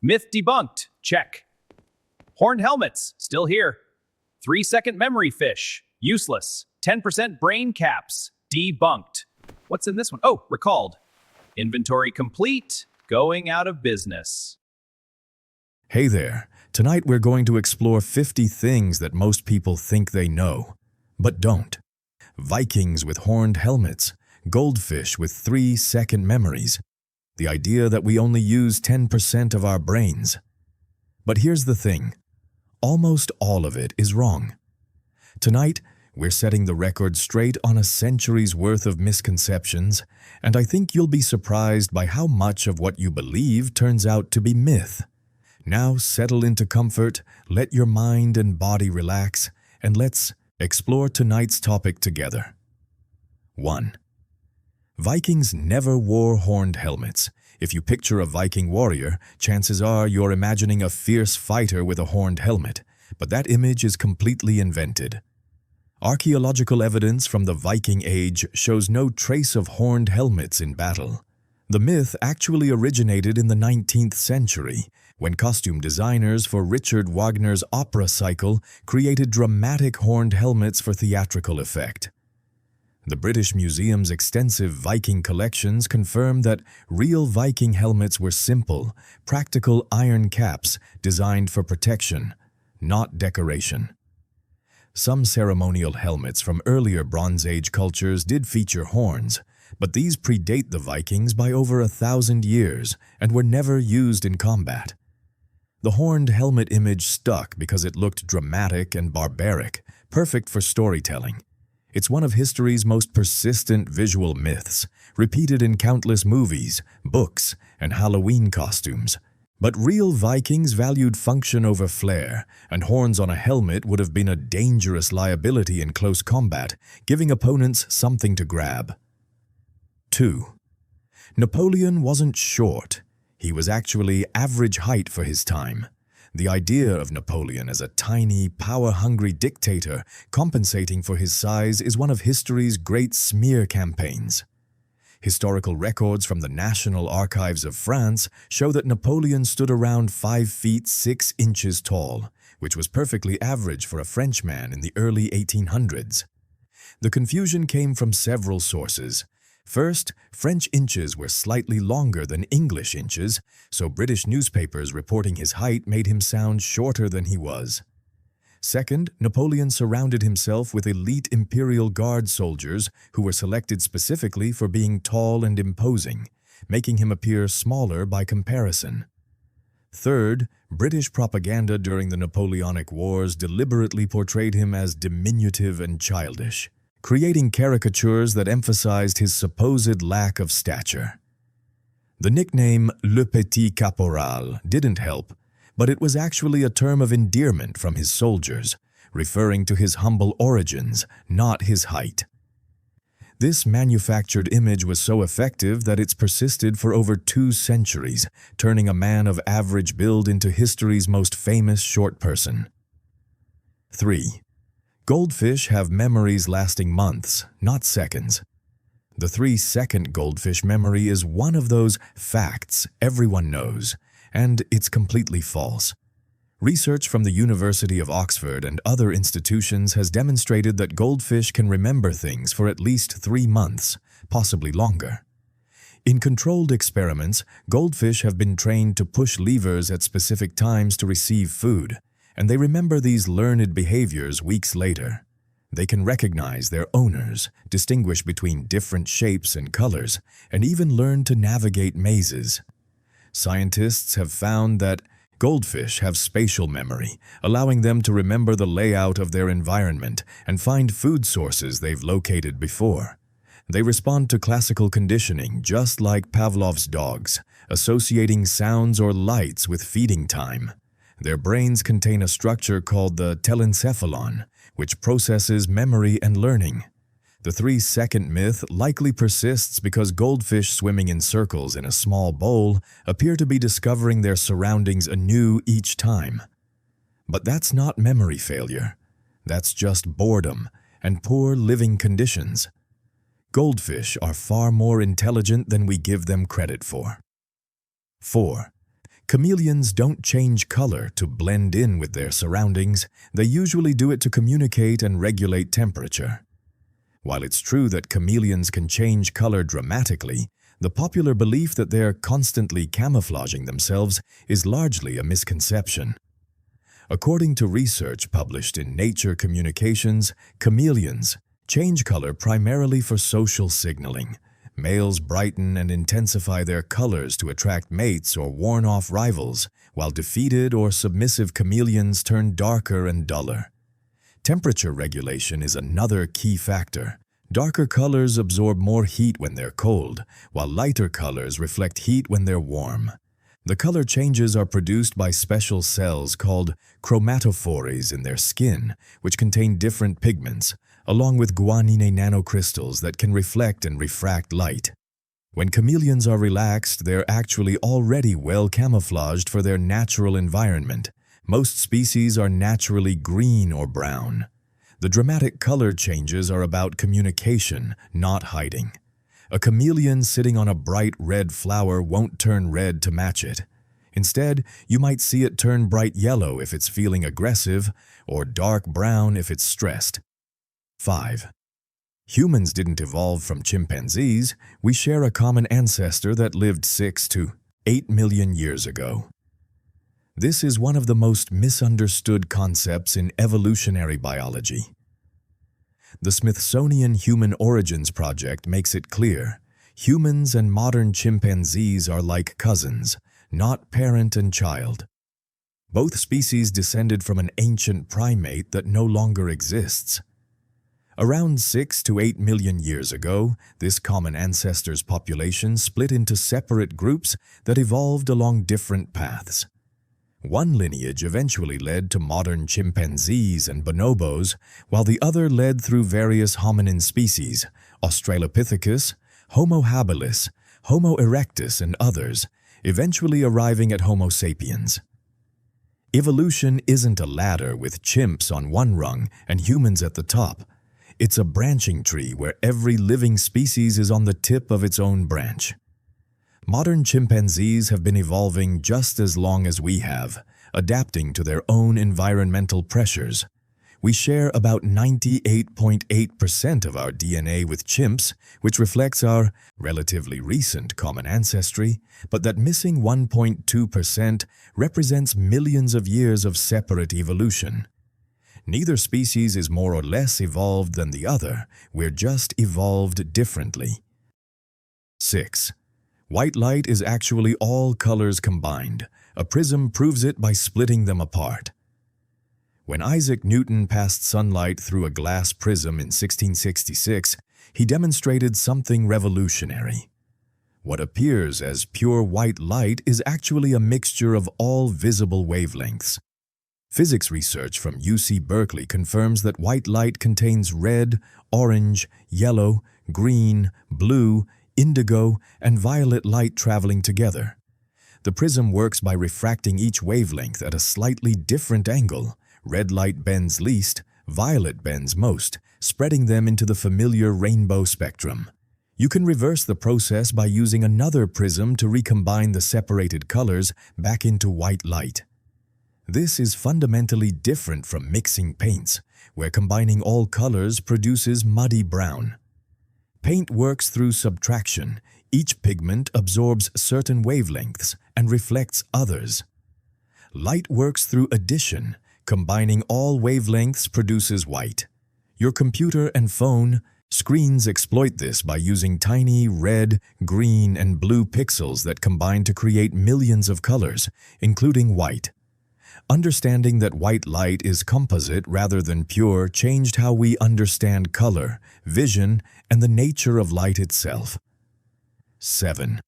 Myth debunked. Check. Horned helmets, still here. 3-second memory fish, useless. 10% brain caps, debunked. What's in this one? Oh, recalled. Inventory complete, going out of business. Hey there. Tonight we're going to explore 50 things that most people think they know, but don't. Vikings with horned helmets, goldfish with 3-second memories, the idea that we only use 10% of our brains. But here's the thing. Almost all of it is wrong. Tonight, we're setting the record straight on a century's worth of misconceptions, and I think you'll be surprised by how much of what you believe turns out to be myth. Now settle into comfort, let your mind and body relax, and let's explore tonight's topic together. 1. Vikings never wore horned helmets. If you picture a Viking warrior, chances are you're imagining a fierce fighter with a horned helmet, but that image is completely invented. Archaeological evidence from the Viking Age shows no trace of horned helmets in battle. The myth actually originated in the 19th century, when costume designers for Richard Wagner's opera cycle created dramatic horned helmets for theatrical effect. The British Museum's extensive Viking collections confirm that real Viking helmets were simple, practical iron caps designed for protection, not decoration. Some ceremonial helmets from earlier Bronze Age cultures did feature horns, but these predate the Vikings by over 1,000 years and were never used in combat. The horned helmet image stuck because it looked dramatic and barbaric, perfect for storytelling. It's one of history's most persistent visual myths, repeated in countless movies, books, and Halloween costumes. But real Vikings valued function over flair, and horns on a helmet would have been a dangerous liability in close combat, giving opponents something to grab. 2. Napoleon wasn't short. He was actually average height for his time. The idea of Napoleon as a tiny, power-hungry dictator compensating for his size is one of history's great smear campaigns. Historical records from the National Archives of France show that Napoleon stood around 5 feet 6 inches tall, which was perfectly average for a Frenchman in the early 1800s. The confusion came from several sources. First, French inches were slightly longer than English inches, so British newspapers reporting his height made him sound shorter than he was. Second, Napoleon surrounded himself with elite Imperial Guard soldiers who were selected specifically for being tall and imposing, making him appear smaller by comparison. Third, British propaganda during the Napoleonic Wars deliberately portrayed him as diminutive and childish, creating caricatures that emphasized his supposed lack of stature. The nickname Le Petit Caporal didn't help, but it was actually a term of endearment from his soldiers, referring to his humble origins, not his height. This manufactured image was so effective that it's persisted for over 2 centuries, turning a man of average build into history's most famous short person. 3. Goldfish have memories lasting months, not seconds. The 3-second goldfish memory is one of those facts everyone knows, and it's completely false. Research from the University of Oxford and other institutions has demonstrated that goldfish can remember things for at least 3 months, possibly longer. In controlled experiments, goldfish have been trained to push levers at specific times to receive food, and they remember these learned behaviors weeks later. They can recognize their owners, distinguish between different shapes and colors, and even learn to navigate mazes. Scientists have found that goldfish have spatial memory, allowing them to remember the layout of their environment and find food sources they've located before. They respond to classical conditioning just like Pavlov's dogs, associating sounds or lights with feeding time. Their brains contain a structure called the telencephalon, which processes memory and learning. The 3-second myth likely persists because goldfish swimming in circles in a small bowl appear to be discovering their surroundings anew each time. But that's not memory failure. That's just boredom and poor living conditions. Goldfish are far more intelligent than we give them credit for. 4. Chameleons don't change color to blend in with their surroundings. They usually do it to communicate and regulate temperature. While it's true that chameleons can change color dramatically, the popular belief that they're constantly camouflaging themselves is largely a misconception. According to research published in Nature Communications, chameleons change color primarily for social signaling. Males brighten and intensify their colors to attract mates or warn off rivals, while defeated or submissive chameleons turn darker and duller. Temperature regulation is another key factor. Darker colors absorb more heat when they're cold, while lighter colors reflect heat when they're warm. The color changes are produced by special cells called chromatophores in their skin, which contain different pigments, along with guanine nanocrystals that can reflect and refract light. When chameleons are relaxed, they're actually already well camouflaged for their natural environment. Most species are naturally green or brown. The dramatic color changes are about communication, not hiding. A chameleon sitting on a bright red flower won't turn red to match it. Instead, you might see it turn bright yellow if it's feeling aggressive, or dark brown if it's stressed. 5. Humans didn't evolve from chimpanzees. We share a common ancestor that lived 6 to 8 million years ago. This is one of the most misunderstood concepts in evolutionary biology. The Smithsonian Human Origins Project makes it clear. Humans and modern chimpanzees are like cousins, not parent and child. Both species descended from an ancient primate that no longer exists. Around 6 to 8 million years ago, this common ancestor's population split into separate groups that evolved along different paths. One lineage eventually led to modern chimpanzees and bonobos, while the other led through various hominin species, Australopithecus, Homo habilis, Homo erectus, and others, eventually arriving at Homo sapiens. Evolution isn't a ladder with chimps on one rung and humans at the top. It's a branching tree where every living species is on the tip of its own branch. Modern chimpanzees have been evolving just as long as we have, adapting to their own environmental pressures. We share about 98.8% of our DNA with chimps, which reflects our relatively recent common ancestry, but that missing 1.2% represents millions of years of separate evolution. Neither species is more or less evolved than the other. We're just evolved differently. 6. White light is actually all colors combined. A prism proves it by splitting them apart. When Isaac Newton passed sunlight through a glass prism in 1666, he demonstrated something revolutionary. What appears as pure white light is actually a mixture of all visible wavelengths. Physics research from UC Berkeley confirms that white light contains red, orange, yellow, green, blue, indigo, and violet light traveling together. The prism works by refracting each wavelength at a slightly different angle. Red light bends least, violet bends most, spreading them into the familiar rainbow spectrum. You can reverse the process by using another prism to recombine the separated colors back into white light. This is fundamentally different from mixing paints, where combining all colors produces muddy brown. Paint works through subtraction. Each pigment absorbs certain wavelengths and reflects others. Light works through addition. Combining all wavelengths produces white. Your computer and phone screens exploit this by using tiny red, green, and blue pixels that combine to create millions of colors, including white. Understanding that white light is composite rather than pure changed how we understand color, vision, and the nature of light itself. 7.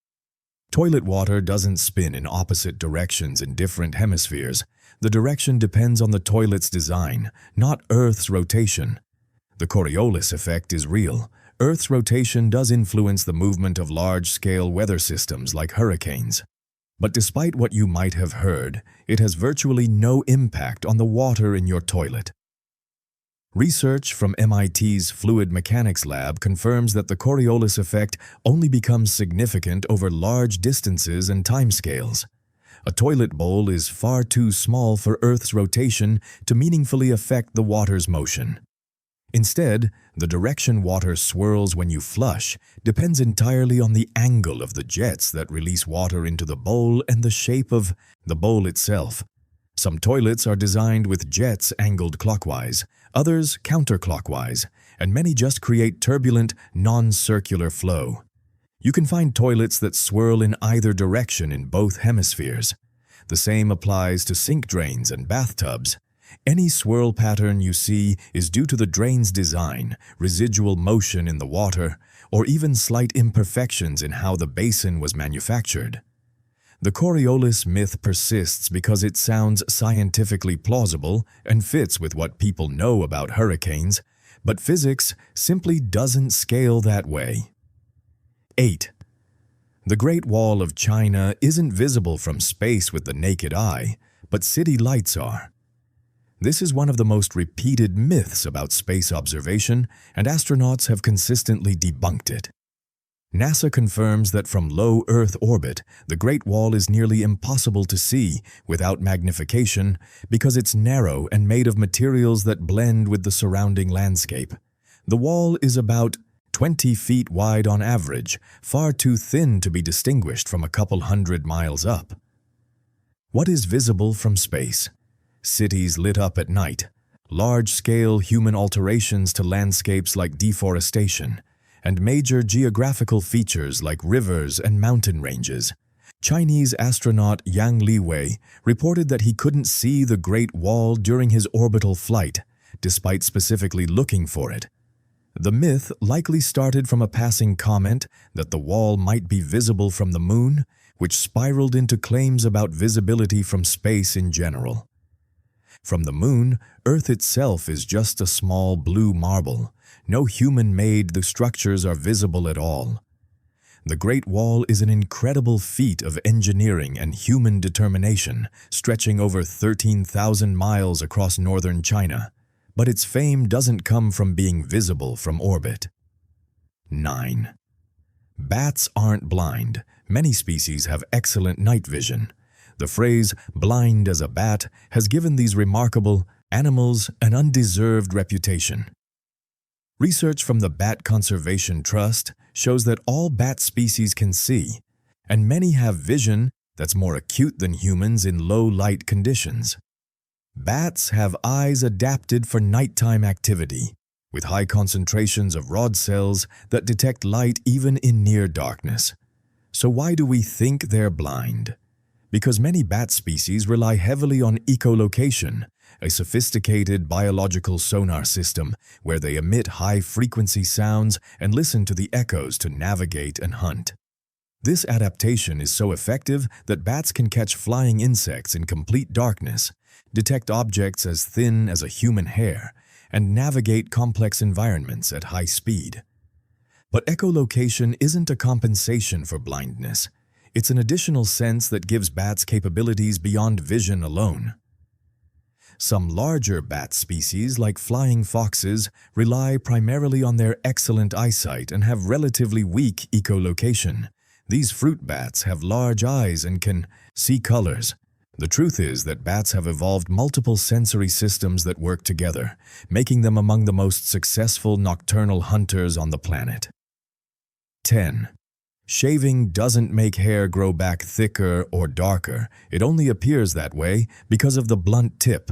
Toilet water doesn't spin in opposite directions in different hemispheres. The direction depends on the toilet's design, not Earth's rotation. The Coriolis effect is real. Earth's rotation does influence the movement of large-scale weather systems like hurricanes. But despite what you might have heard, it has virtually no impact on the water in your toilet. Research from MIT's Fluid Mechanics Lab confirms that the Coriolis effect only becomes significant over large distances and timescales. A toilet bowl is far too small for Earth's rotation to meaningfully affect the water's motion. Instead, the direction water swirls when you flush depends entirely on the angle of the jets that release water into the bowl and the shape of the bowl itself. Some toilets are designed with jets angled clockwise, others counterclockwise, and many just create turbulent, non-circular flow. You can find toilets that swirl in either direction in both hemispheres. The same applies to sink drains and bathtubs. Any swirl pattern you see is due to the drain's design, residual motion in the water, or even slight imperfections in how the basin was manufactured. The Coriolis myth persists because it sounds scientifically plausible and fits with what people know about hurricanes, but physics simply doesn't scale that way. 8. The Great Wall of China isn't visible from space with the naked eye, but city lights are. This is one of the most repeated myths about space observation, and astronauts have consistently debunked it. NASA confirms that from low Earth orbit, the Great Wall is nearly impossible to see without magnification because it's narrow and made of materials that blend with the surrounding landscape. The wall is about 20 feet wide on average, far too thin to be distinguished from a couple 100 miles up. What is visible from space? Cities lit up at night, large-scale human alterations to landscapes like deforestation, and major geographical features like rivers and mountain ranges. Chinese astronaut Yang Liwei reported that he couldn't see the Great Wall during his orbital flight, despite specifically looking for it. The myth likely started from a passing comment that the wall might be visible from the moon, which spiraled into claims about visibility from space in general. From the moon, Earth itself is just a small blue marble. No human-made structures are visible at all. The Great Wall is an incredible feat of engineering and human determination, stretching over 13,000 miles across northern China. But its fame doesn't come from being visible from orbit. 9. Bats aren't blind. Many species have excellent night vision. The phrase, blind as a bat, has given these remarkable animals an undeserved reputation. Research from the Bat Conservation Trust shows that all bat species can see, and many have vision that's more acute than humans in low-light conditions. Bats have eyes adapted for nighttime activity, with high concentrations of rod cells that detect light even in near darkness. So why do we think they're blind? Because many bat species rely heavily on echolocation, a sophisticated biological sonar system where they emit high-frequency sounds and listen to the echoes to navigate and hunt. This adaptation is so effective that bats can catch flying insects in complete darkness, detect objects as thin as a human hair, and navigate complex environments at high speed. But echolocation isn't a compensation for blindness. It's an additional sense that gives bats capabilities beyond vision alone. Some larger bat species, like flying foxes, rely primarily on their excellent eyesight and have relatively weak echolocation. These fruit bats have large eyes and can see colors. The truth is that bats have evolved multiple sensory systems that work together, making them among the most successful nocturnal hunters on the planet. 10. Shaving doesn't make hair grow back thicker or darker. It only appears that way because of the blunt tip.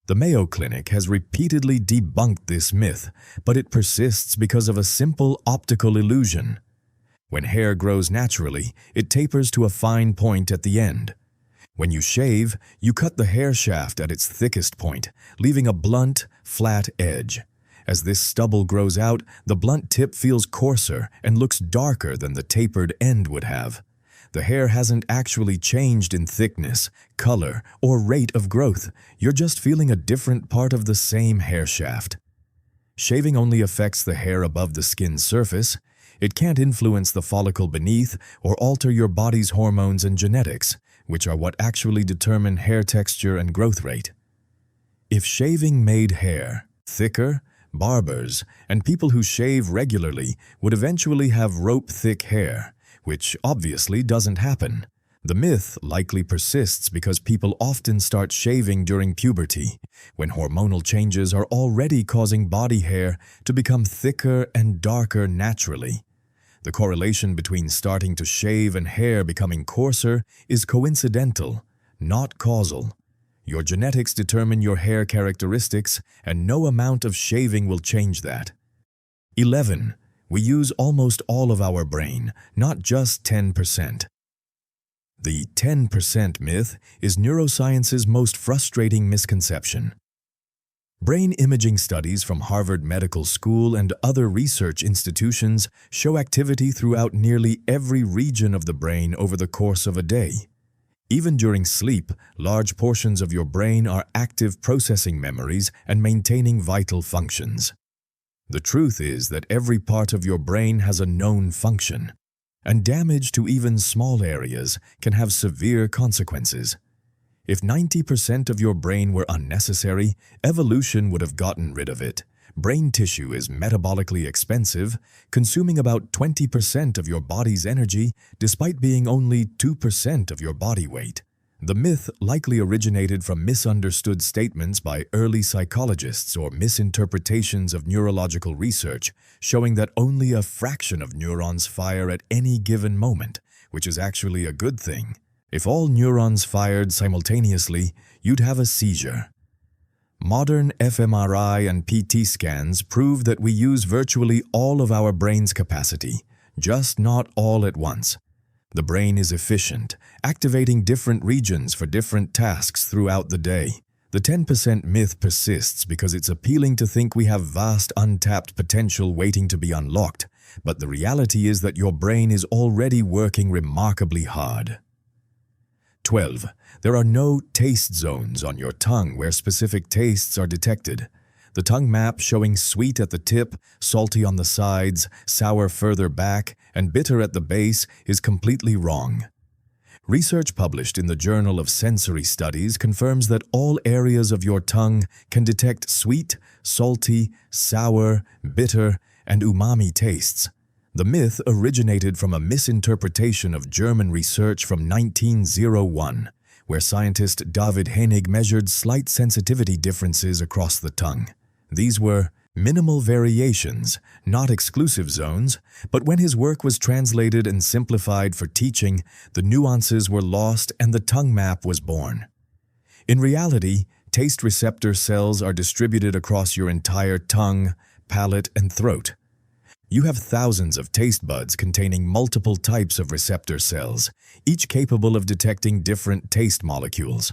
The Mayo Clinic has repeatedly debunked this myth, but it persists because of a simple optical illusion. When hair grows naturally, it tapers to a fine point at the end. When you shave, you cut the hair shaft at its thickest point, leaving a blunt, flat edge. As this stubble grows out, the blunt tip feels coarser and looks darker than the tapered end would have. The hair hasn't actually changed in thickness, color, or rate of growth. You're just feeling a different part of the same hair shaft. Shaving only affects the hair above the skin's surface. It can't influence the follicle beneath or alter your body's hormones and genetics, which are what actually determine hair texture and growth rate. If shaving made hair thicker, barbers and people who shave regularly would eventually have rope-thick hair, which obviously doesn't happen. The myth likely persists because people often start shaving during puberty, when hormonal changes are already causing body hair to become thicker and darker naturally. The correlation between starting to shave and hair becoming coarser is coincidental, not causal. Your genetics determine your hair characteristics, and no amount of shaving will change that. 11. We use almost all of our brain, not just 10%. The 10% myth is neuroscience's most frustrating misconception. Brain imaging studies from Harvard Medical School and other research institutions show activity throughout nearly every region of the brain over the course of a day. Even during sleep, large portions of your brain are active processing memories and maintaining vital functions. The truth is that every part of your brain has a known function, and damage to even small areas can have severe consequences. If 90% of your brain were unnecessary, evolution would have gotten rid of it. Brain tissue is metabolically expensive, consuming about 20% of your body's energy despite being only 2% of your body weight. The myth likely originated from misunderstood statements by early psychologists or misinterpretations of neurological research, showing that only a fraction of neurons fire at any given moment, which is actually a good thing. If all neurons fired simultaneously, you'd have a seizure. Modern fMRI and PT scans prove that we use virtually all of our brain's capacity, just not all at once. The brain is efficient, activating different regions for different tasks throughout the day. The 10% myth persists because it's appealing to think we have vast untapped potential waiting to be unlocked, but the reality is that your brain is already working remarkably hard. 12. There are no taste zones on your tongue where specific tastes are detected. The tongue map showing sweet at the tip, salty on the sides, sour further back, and bitter at the base is completely wrong. Research published in the Journal of Sensory Studies confirms that all areas of your tongue can detect sweet, salty, sour, bitter, and umami tastes. The myth originated from a misinterpretation of German research from 1901, where scientist David Hennig measured slight sensitivity differences across the tongue. These were minimal variations, not exclusive zones, but when his work was translated and simplified for teaching, the nuances were lost and the tongue map was born. In reality, taste receptor cells are distributed across your entire tongue, palate, and throat. You have thousands of taste buds containing multiple types of receptor cells, each capable of detecting different taste molecules.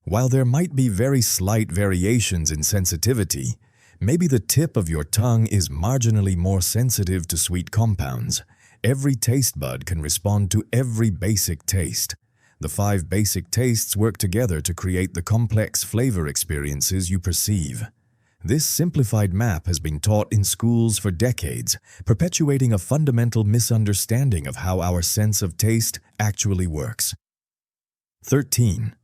While there might be very slight variations in sensitivity, maybe the tip of your tongue is marginally more sensitive to sweet compounds. Every taste bud can respond to every basic taste. The 5 basic tastes work together to create the complex flavor experiences you perceive. This simplified map has been taught in schools for decades, perpetuating a fundamental misunderstanding of how our sense of taste actually works. 13.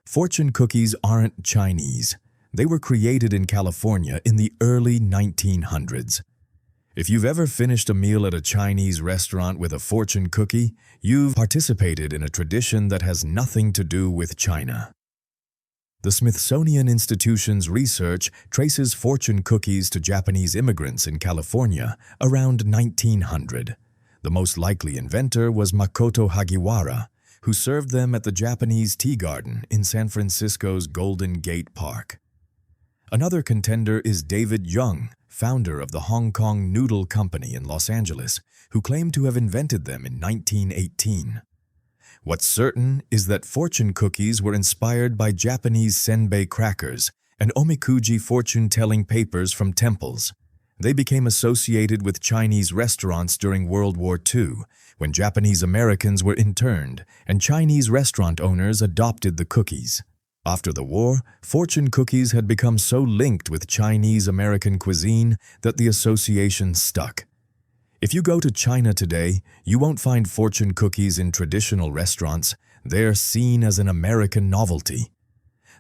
Fortune cookies aren't Chinese. They were created in California in the early 1900s. If you've ever finished a meal at a Chinese restaurant with a fortune cookie, you've participated in a tradition that has nothing to do with China. The Smithsonian Institution's research traces fortune cookies to Japanese immigrants in California around 1900. The most likely inventor was Makoto Hagiwara, who served them at the Japanese Tea Garden in San Francisco's Golden Gate Park. Another contender is David Young, founder of the Hong Kong Noodle Company in Los Angeles, who claimed to have invented them in 1918. What's certain is that fortune cookies were inspired by Japanese senbei crackers and omikuji fortune-telling papers from temples. They became associated with Chinese restaurants during World War II, when Japanese Americans were interned and Chinese restaurant owners adopted the cookies. After the war, fortune cookies had become so linked with Chinese American cuisine that the association stuck. If you go to China today, you won't find fortune cookies in traditional restaurants. They're seen as an American novelty.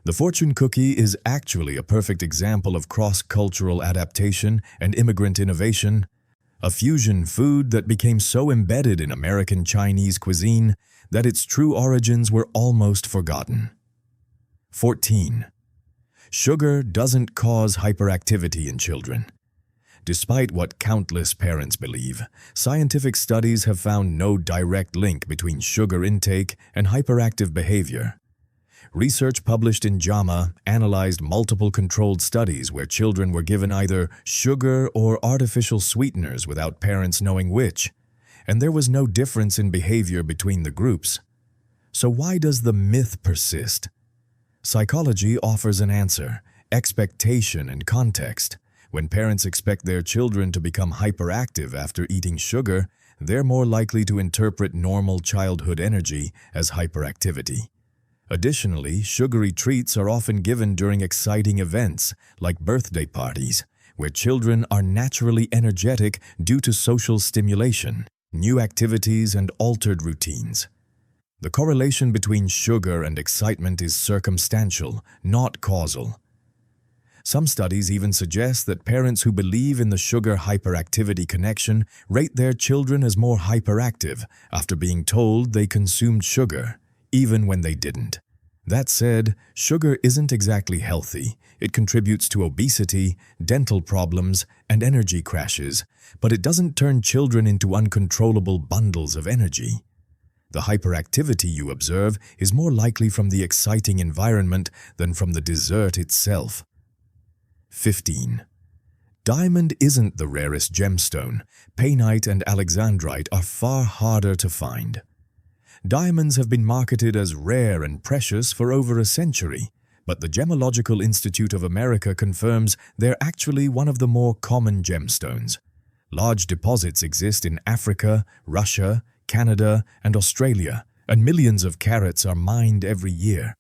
The fortune cookie is actually a perfect example of cross-cultural adaptation and immigrant innovation, a fusion food that became so embedded in American Chinese cuisine that its true origins were almost forgotten. 14. Sugar doesn't cause hyperactivity in children. Despite what countless parents believe, scientific studies have found no direct link between sugar intake and hyperactive behavior. Research published in JAMA analyzed multiple controlled studies where children were given either sugar or artificial sweeteners without parents knowing which, and there was no difference in behavior between the groups. So why does the myth persist? Psychology offers an answer: expectation and context. When parents expect their children to become hyperactive after eating sugar, they're more likely to interpret normal childhood energy as hyperactivity. Additionally, sugary treats are often given during exciting events, like birthday parties, where children are naturally energetic due to social stimulation, new activities, and altered routines. The correlation between sugar and excitement is circumstantial, not causal. Some studies even suggest that parents who believe in the sugar hyperactivity connection rate their children as more hyperactive after being told they consumed sugar, even when they didn't. That said, sugar isn't exactly healthy. It contributes to obesity, dental problems, and energy crashes, but it doesn't turn children into uncontrollable bundles of energy. The hyperactivity you observe is more likely from the exciting environment than from the dessert itself. 15. Diamond isn't the rarest gemstone. Painite and alexandrite are far harder to find. Diamonds have been marketed as rare and precious for over a century, but the Gemological Institute of America confirms they're actually one of the more common gemstones. Large deposits exist in Africa, Russia, Canada, and Australia, and millions of carats are mined every year.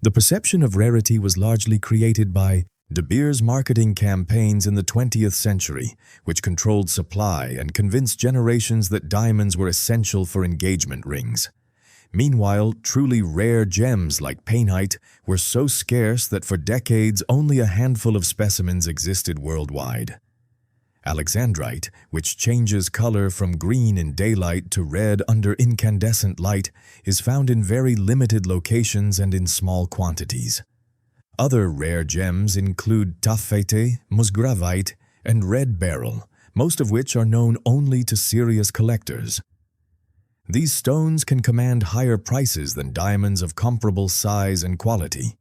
The perception of rarity was largely created by De Beers marketing campaigns in the 20th century, which controlled supply and convinced generations that diamonds were essential for engagement rings. Meanwhile, truly rare gems like painite were so scarce that for decades only a handful of specimens existed worldwide. Alexandrite, which changes color from green in daylight to red under incandescent light, is found in very limited locations and in small quantities. Other rare gems include taphite, musgravite, and red beryl, most of which are known only to serious collectors. These stones can command higher prices than diamonds of comparable size and quality.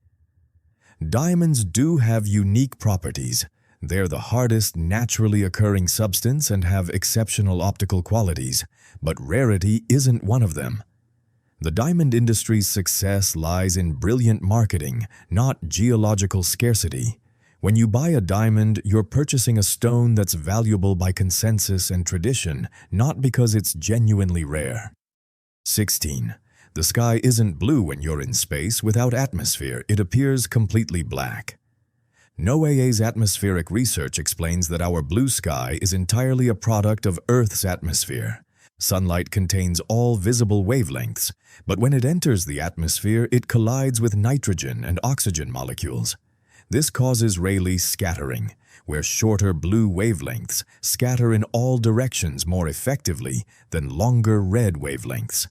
Diamonds do have unique properties. They're the hardest naturally occurring substance and have exceptional optical qualities, but rarity isn't one of them. The diamond industry's success lies in brilliant marketing, not geological scarcity. When you buy a diamond, you're purchasing a stone that's valuable by consensus and tradition, not because it's genuinely rare. 16. The sky isn't blue when you're in space. Without atmosphere, it appears completely black. NOAA's atmospheric research explains that our blue sky is entirely a product of Earth's atmosphere. Sunlight contains all visible wavelengths, but when it enters the atmosphere, it collides with nitrogen and oxygen molecules. This causes Rayleigh scattering, where shorter blue wavelengths scatter in all directions more effectively than longer red wavelengths.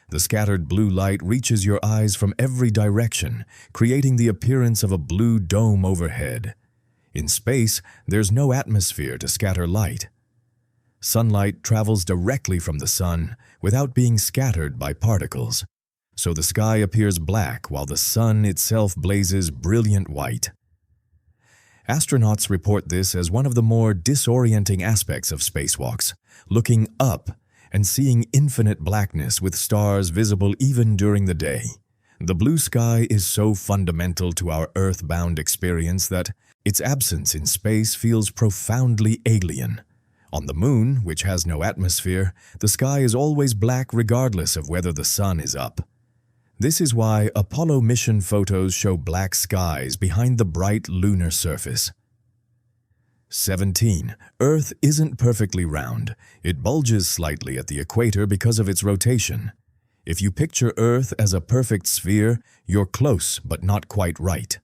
The scattered blue light reaches your eyes from every direction, creating the appearance of a blue dome overhead. In space, there's no atmosphere to scatter light. Sunlight travels directly from the sun without being scattered by particles, so the sky appears black while the sun itself blazes brilliant white. Astronauts report this as one of the more disorienting aspects of spacewalks, looking up and seeing infinite blackness with stars visible even during the day. The blue sky is so fundamental to our Earth-bound experience that its absence in space feels profoundly alien. On the Moon, which has no atmosphere, the sky is always black regardless of whether the sun is up. This is why Apollo mission photos show black skies behind the bright lunar surface. 17. Earth isn't perfectly round. It bulges slightly at the equator because of its rotation. If you picture Earth as a perfect sphere, you're close but not quite right.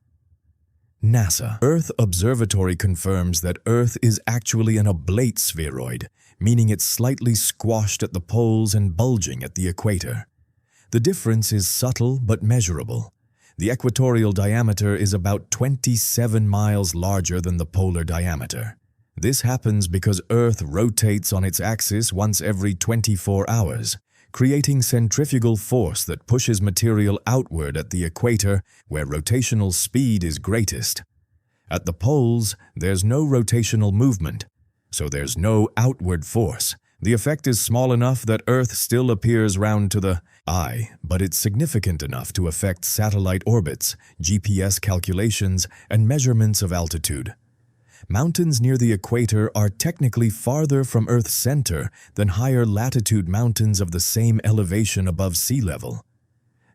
NASA Earth Observatory confirms that Earth is actually an oblate spheroid, meaning it's slightly squashed at the poles and bulging at the equator. The difference is subtle but measurable. The equatorial diameter is about 27 miles larger than the polar diameter. This happens because Earth rotates on its axis once every 24 hours, creating centrifugal force that pushes material outward at the equator where rotational speed is greatest. At the poles, there's no rotational movement, so there's no outward force. The effect is small enough that Earth still appears round to the eye, but it's significant enough to affect satellite orbits, GPS calculations, and measurements of altitude. Mountains near the equator are technically farther from Earth's center than higher latitude mountains of the same elevation above sea level.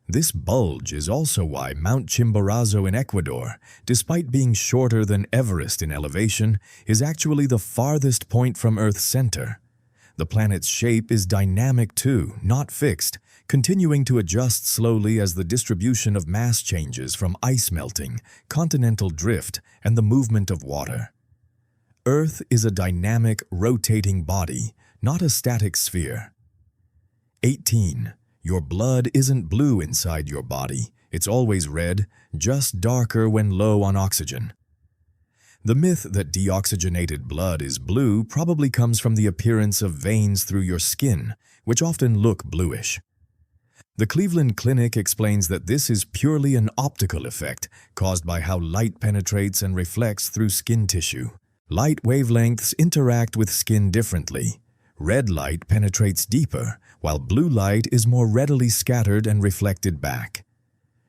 This bulge is also why Mount Chimborazo in Ecuador, despite being shorter than Everest in elevation, is actually the farthest point from Earth's center. The planet's shape is dynamic too, not fixed, continuing to adjust slowly as the distribution of mass changes from ice melting, continental drift, and the movement of water. Earth is a dynamic, rotating body, not a static sphere. 18. Your blood isn't blue inside your body. It's always red, just darker when low on oxygen. The myth that deoxygenated blood is blue probably comes from the appearance of veins through your skin, which often look bluish. The Cleveland Clinic explains that this is purely an optical effect caused by how light penetrates and reflects through skin tissue. Light wavelengths interact with skin differently. Red light penetrates deeper, while blue light is more readily scattered and reflected back.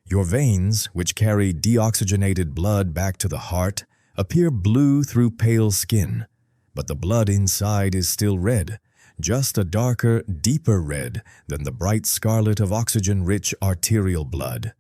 Your veins, which carry deoxygenated blood back to the heart, appear blue through pale skin, but the blood inside is still red, just a darker, deeper red than the bright scarlet of oxygen-rich arterial blood.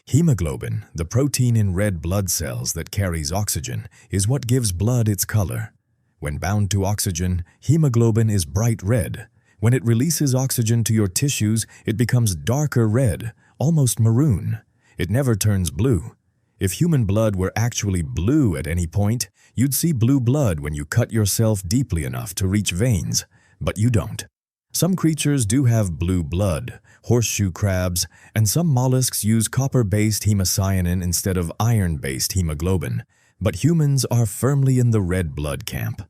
Hemoglobin, the protein in red blood cells that carries oxygen, is what gives blood its color. When bound to oxygen, hemoglobin is bright red. When it releases oxygen to your tissues, it becomes darker red, almost maroon. It never turns blue. If human blood were actually blue at any point, you'd see blue blood when you cut yourself deeply enough to reach veins, but you don't. Some creatures do have blue blood, horseshoe crabs, and some mollusks use copper-based hemocyanin instead of iron-based hemoglobin, but humans are firmly in the red blood camp.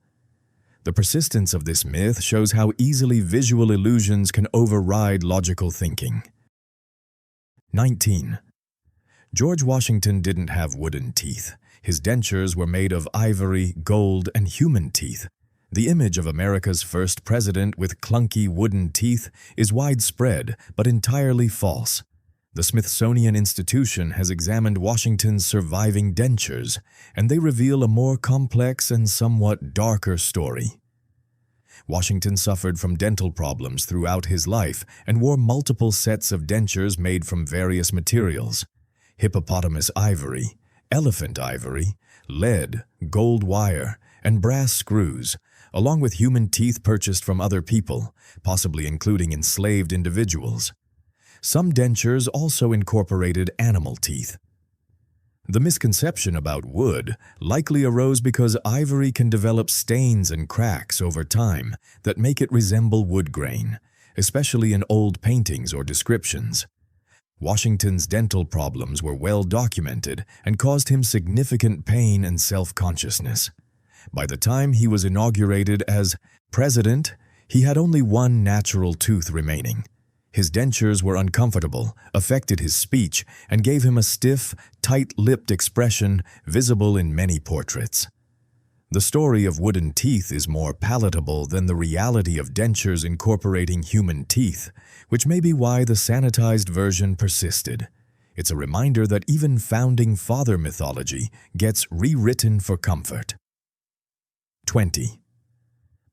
The persistence of this myth shows how easily visual illusions can override logical thinking. 19. George Washington didn't have wooden teeth. His dentures were made of ivory, gold, and human teeth. The image of America's first president with clunky wooden teeth is widespread, but entirely false. The Smithsonian Institution has examined Washington's surviving dentures, and they reveal a more complex and somewhat darker story. Washington suffered from dental problems throughout his life and wore multiple sets of dentures made from various materials: hippopotamus ivory, elephant ivory, lead, gold wire, and brass screws, along with human teeth purchased from other people, possibly including enslaved individuals. Some dentures also incorporated animal teeth. The misconception about wood likely arose because ivory can develop stains and cracks over time that make it resemble wood grain, especially in old paintings or descriptions. Washington's dental problems were well documented and caused him significant pain and self-consciousness. By the time he was inaugurated as president, he had only one natural tooth remaining. His dentures were uncomfortable, affected his speech, and gave him a stiff, tight-lipped expression visible in many portraits. The story of wooden teeth is more palatable than the reality of dentures incorporating human teeth, which may be why the sanitized version persisted. It's a reminder that even founding father mythology gets rewritten for comfort. 20.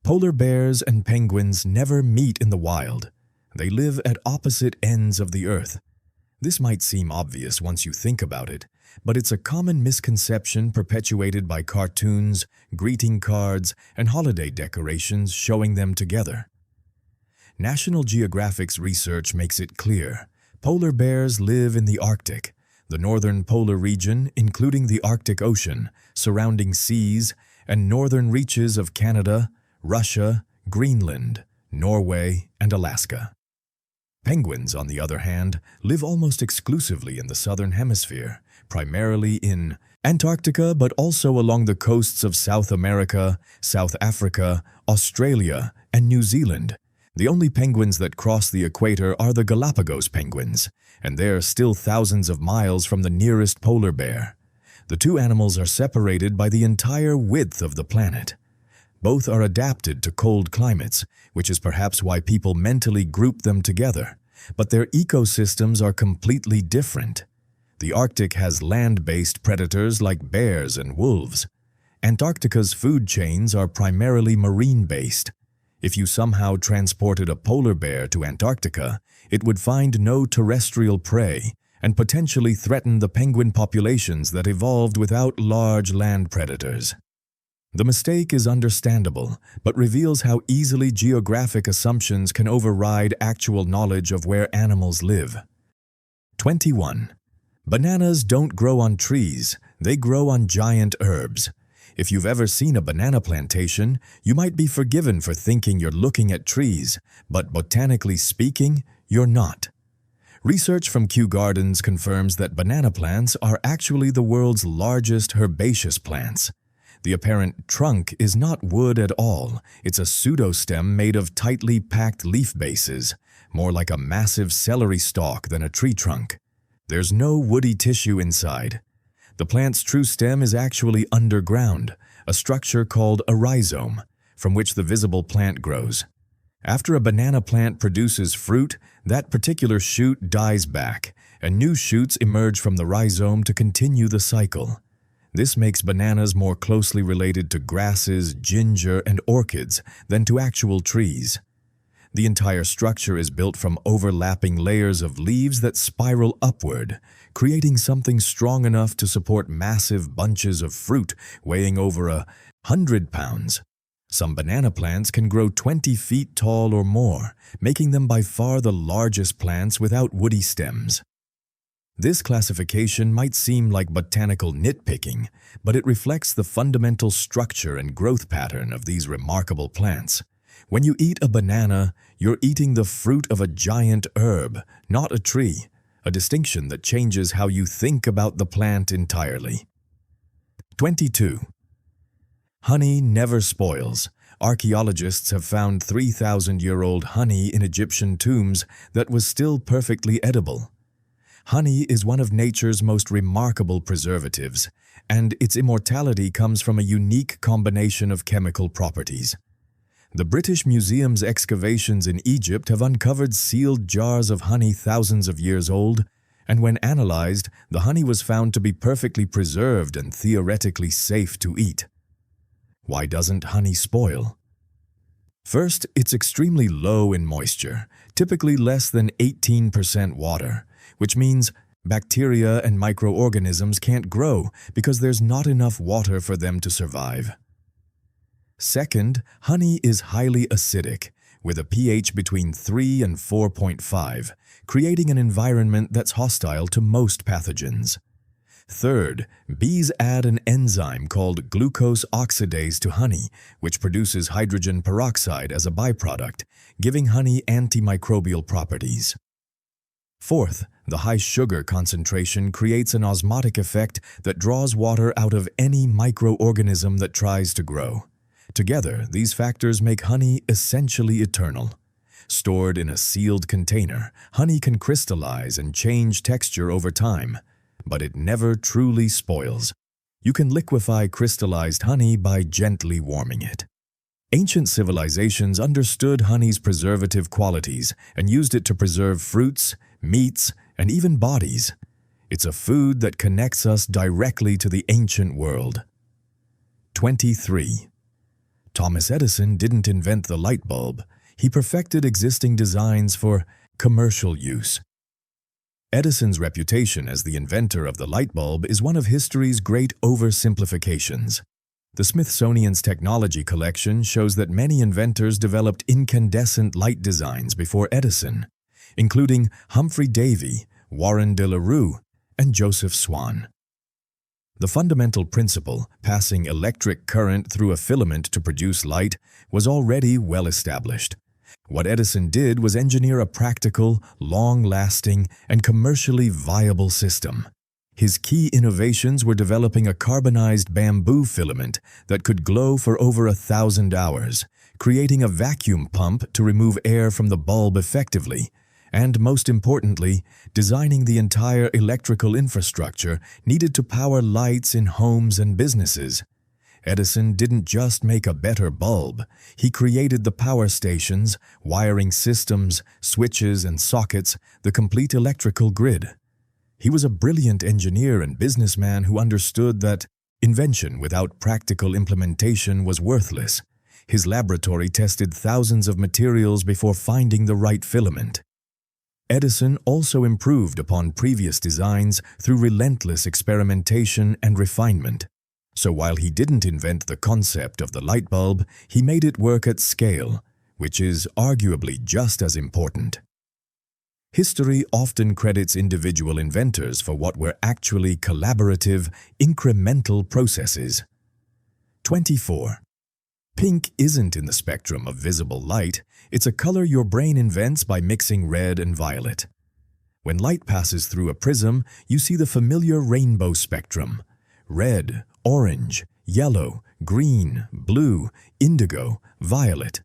Polar bears and penguins never meet in the wild. They live at opposite ends of the Earth. This might seem obvious once you think about it, but it's a common misconception perpetuated by cartoons, greeting cards, and holiday decorations showing them together. National Geographic's research makes it clear. Polar bears live in the Arctic, the northern polar region, including the Arctic Ocean, surrounding seas, and northern reaches of Canada, Russia, Greenland, Norway, and Alaska. Penguins, on the other hand, live almost exclusively in the southern hemisphere, primarily in Antarctica, but also along the coasts of South America, South Africa, Australia, and New Zealand. The only penguins that cross the equator are the Galapagos penguins, and they're still thousands of miles from the nearest polar bear. The two animals are separated by the entire width of the planet. Both are adapted to cold climates, which is perhaps why people mentally group them together, but their ecosystems are completely different. The Arctic has land-based predators like bears and wolves. Antarctica's food chains are primarily marine-based. If you somehow transported a polar bear to Antarctica, it would find no terrestrial prey and potentially threaten the penguin populations that evolved without large land predators. The mistake is understandable, but reveals how easily geographic assumptions can override actual knowledge of where animals live. 21. Bananas don't grow on trees, they grow on giant herbs. If you've ever seen a banana plantation, you might be forgiven for thinking you're looking at trees, but botanically speaking, you're not. Research from Kew Gardens confirms that banana plants are actually the world's largest herbaceous plants. The apparent trunk is not wood at all. It's a pseudostem made of tightly packed leaf bases, more like a massive celery stalk than a tree trunk. There's no woody tissue inside. The plant's true stem is actually underground, a structure called a rhizome, from which the visible plant grows. After a banana plant produces fruit, that particular shoot dies back, and new shoots emerge from the rhizome to continue the cycle. This makes bananas more closely related to grasses, ginger, and orchids than to actual trees. The entire structure is built from overlapping layers of leaves that spiral upward, creating something strong enough to support massive bunches of fruit weighing over 100 pounds. Some banana plants can grow 20 feet tall or more, making them by far the largest plants without woody stems. This classification might seem like botanical nitpicking, but it reflects the fundamental structure and growth pattern of these remarkable plants. When you eat a banana, you're eating the fruit of a giant herb, not a tree, a distinction that changes how you think about the plant entirely. 22. Honey never spoils. Archaeologists have found 3,000-year-old honey in Egyptian tombs that was still perfectly edible. Honey is one of nature's most remarkable preservatives, and its immortality comes from a unique combination of chemical properties. The British Museum's excavations in Egypt have uncovered sealed jars of honey thousands of years old, and when analyzed, the honey was found to be perfectly preserved and theoretically safe to eat. Why doesn't honey spoil? First, it's extremely low in moisture, typically less than 18% water, which means bacteria and microorganisms can't grow because there's not enough water for them to survive. Second, honey is highly acidic, with a pH between 3 and 4.5, creating an environment that's hostile to most pathogens. Third, bees add an enzyme called glucose oxidase to honey, which produces hydrogen peroxide as a byproduct, giving honey antimicrobial properties. Fourth, the high sugar concentration creates an osmotic effect that draws water out of any microorganism that tries to grow. Together, these factors make honey essentially eternal. Stored in a sealed container, honey can crystallize and change texture over time, but it never truly spoils. You can liquefy crystallized honey by gently warming it. Ancient civilizations understood honey's preservative qualities and used it to preserve fruits, meats, and even bodies. It's a food that connects us directly to the ancient world. 23. Thomas Edison didn't invent the light bulb. He perfected existing designs for commercial use. Edison's reputation as the inventor of the light bulb is one of history's great oversimplifications. The Smithsonian's technology collection shows that many inventors developed incandescent light designs before Edison, including Humphrey Davy, Warren de la Rue, and Joseph Swan. The fundamental principle, passing electric current through a filament to produce light, was already well established. What Edison did was engineer a practical, long-lasting, and commercially viable system. His key innovations were developing a carbonized bamboo filament that could glow for over 1,000 hours, creating a vacuum pump to remove air from the bulb effectively, and most importantly, designing the entire electrical infrastructure needed to power lights in homes and businesses. Edison didn't just make a better bulb, he created the power stations, wiring systems, switches and sockets, the complete electrical grid. He was a brilliant engineer and businessman who understood that invention without practical implementation was worthless. His laboratory tested thousands of materials before finding the right filament. Edison also improved upon previous designs through relentless experimentation and refinement. So while he didn't invent the concept of the light bulb, he made it work at scale, which is arguably just as important. History often credits individual inventors for what were actually collaborative, incremental processes. 24. Pink isn't in the spectrum of visible light, it's a color your brain invents by mixing red and violet. When light passes through a prism, you see the familiar rainbow spectrum: red, orange, yellow, green, blue, indigo, violet.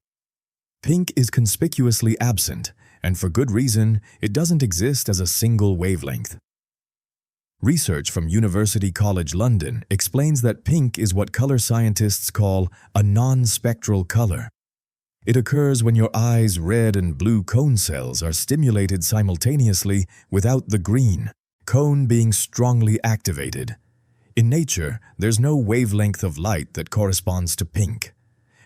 Pink is conspicuously absent, and for good reason, it doesn't exist as a single wavelength. Research from University College London explains that pink is what color scientists call a non-spectral color. It occurs when your eye's red and blue cone cells are stimulated simultaneously without the green cone being strongly activated. In nature, there's no wavelength of light that corresponds to pink.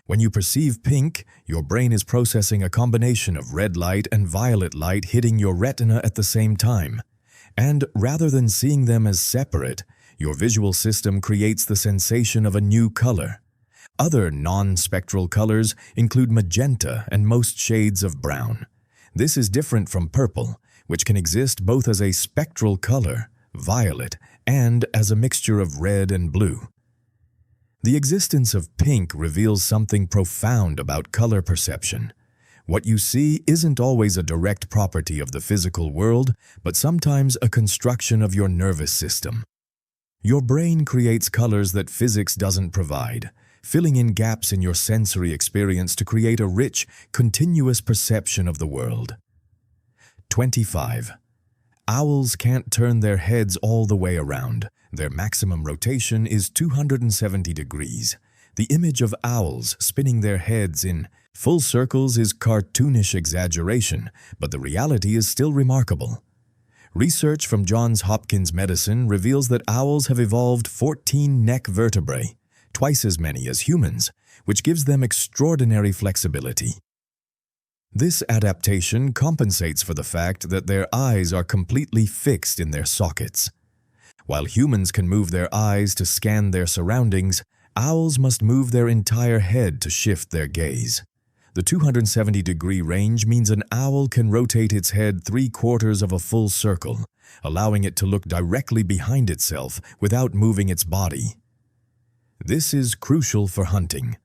When you perceive pink, your brain is processing a combination of red light and violet light hitting your retina at the same time. And rather than seeing them as separate, your visual system creates the sensation of a new color. Other non-spectral colors include magenta and most shades of brown. This is different from purple, which can exist both as a spectral color, violet, and as a mixture of red and blue. The existence of pink reveals something profound about color perception. What you see isn't always a direct property of the physical world, but sometimes a construction of your nervous system. Your brain creates colors that physics doesn't provide, filling in gaps in your sensory experience to create a rich, continuous perception of the world. 25. Owls can't turn their heads all the way around. Their maximum rotation is 270 degrees. The image of owls spinning their heads in full circles is cartoonish exaggeration, but the reality is still remarkable. Research from Johns Hopkins Medicine reveals that owls have evolved 14 neck vertebrae, twice as many as humans, which gives them extraordinary flexibility. This adaptation compensates for the fact that their eyes are completely fixed in their sockets. While humans can move their eyes to scan their surroundings, owls must move their entire head to shift their gaze. The 270-degree range means an owl can rotate its head 3/4 of a full circle, allowing it to look directly behind itself without moving its body. This is crucial for hunting.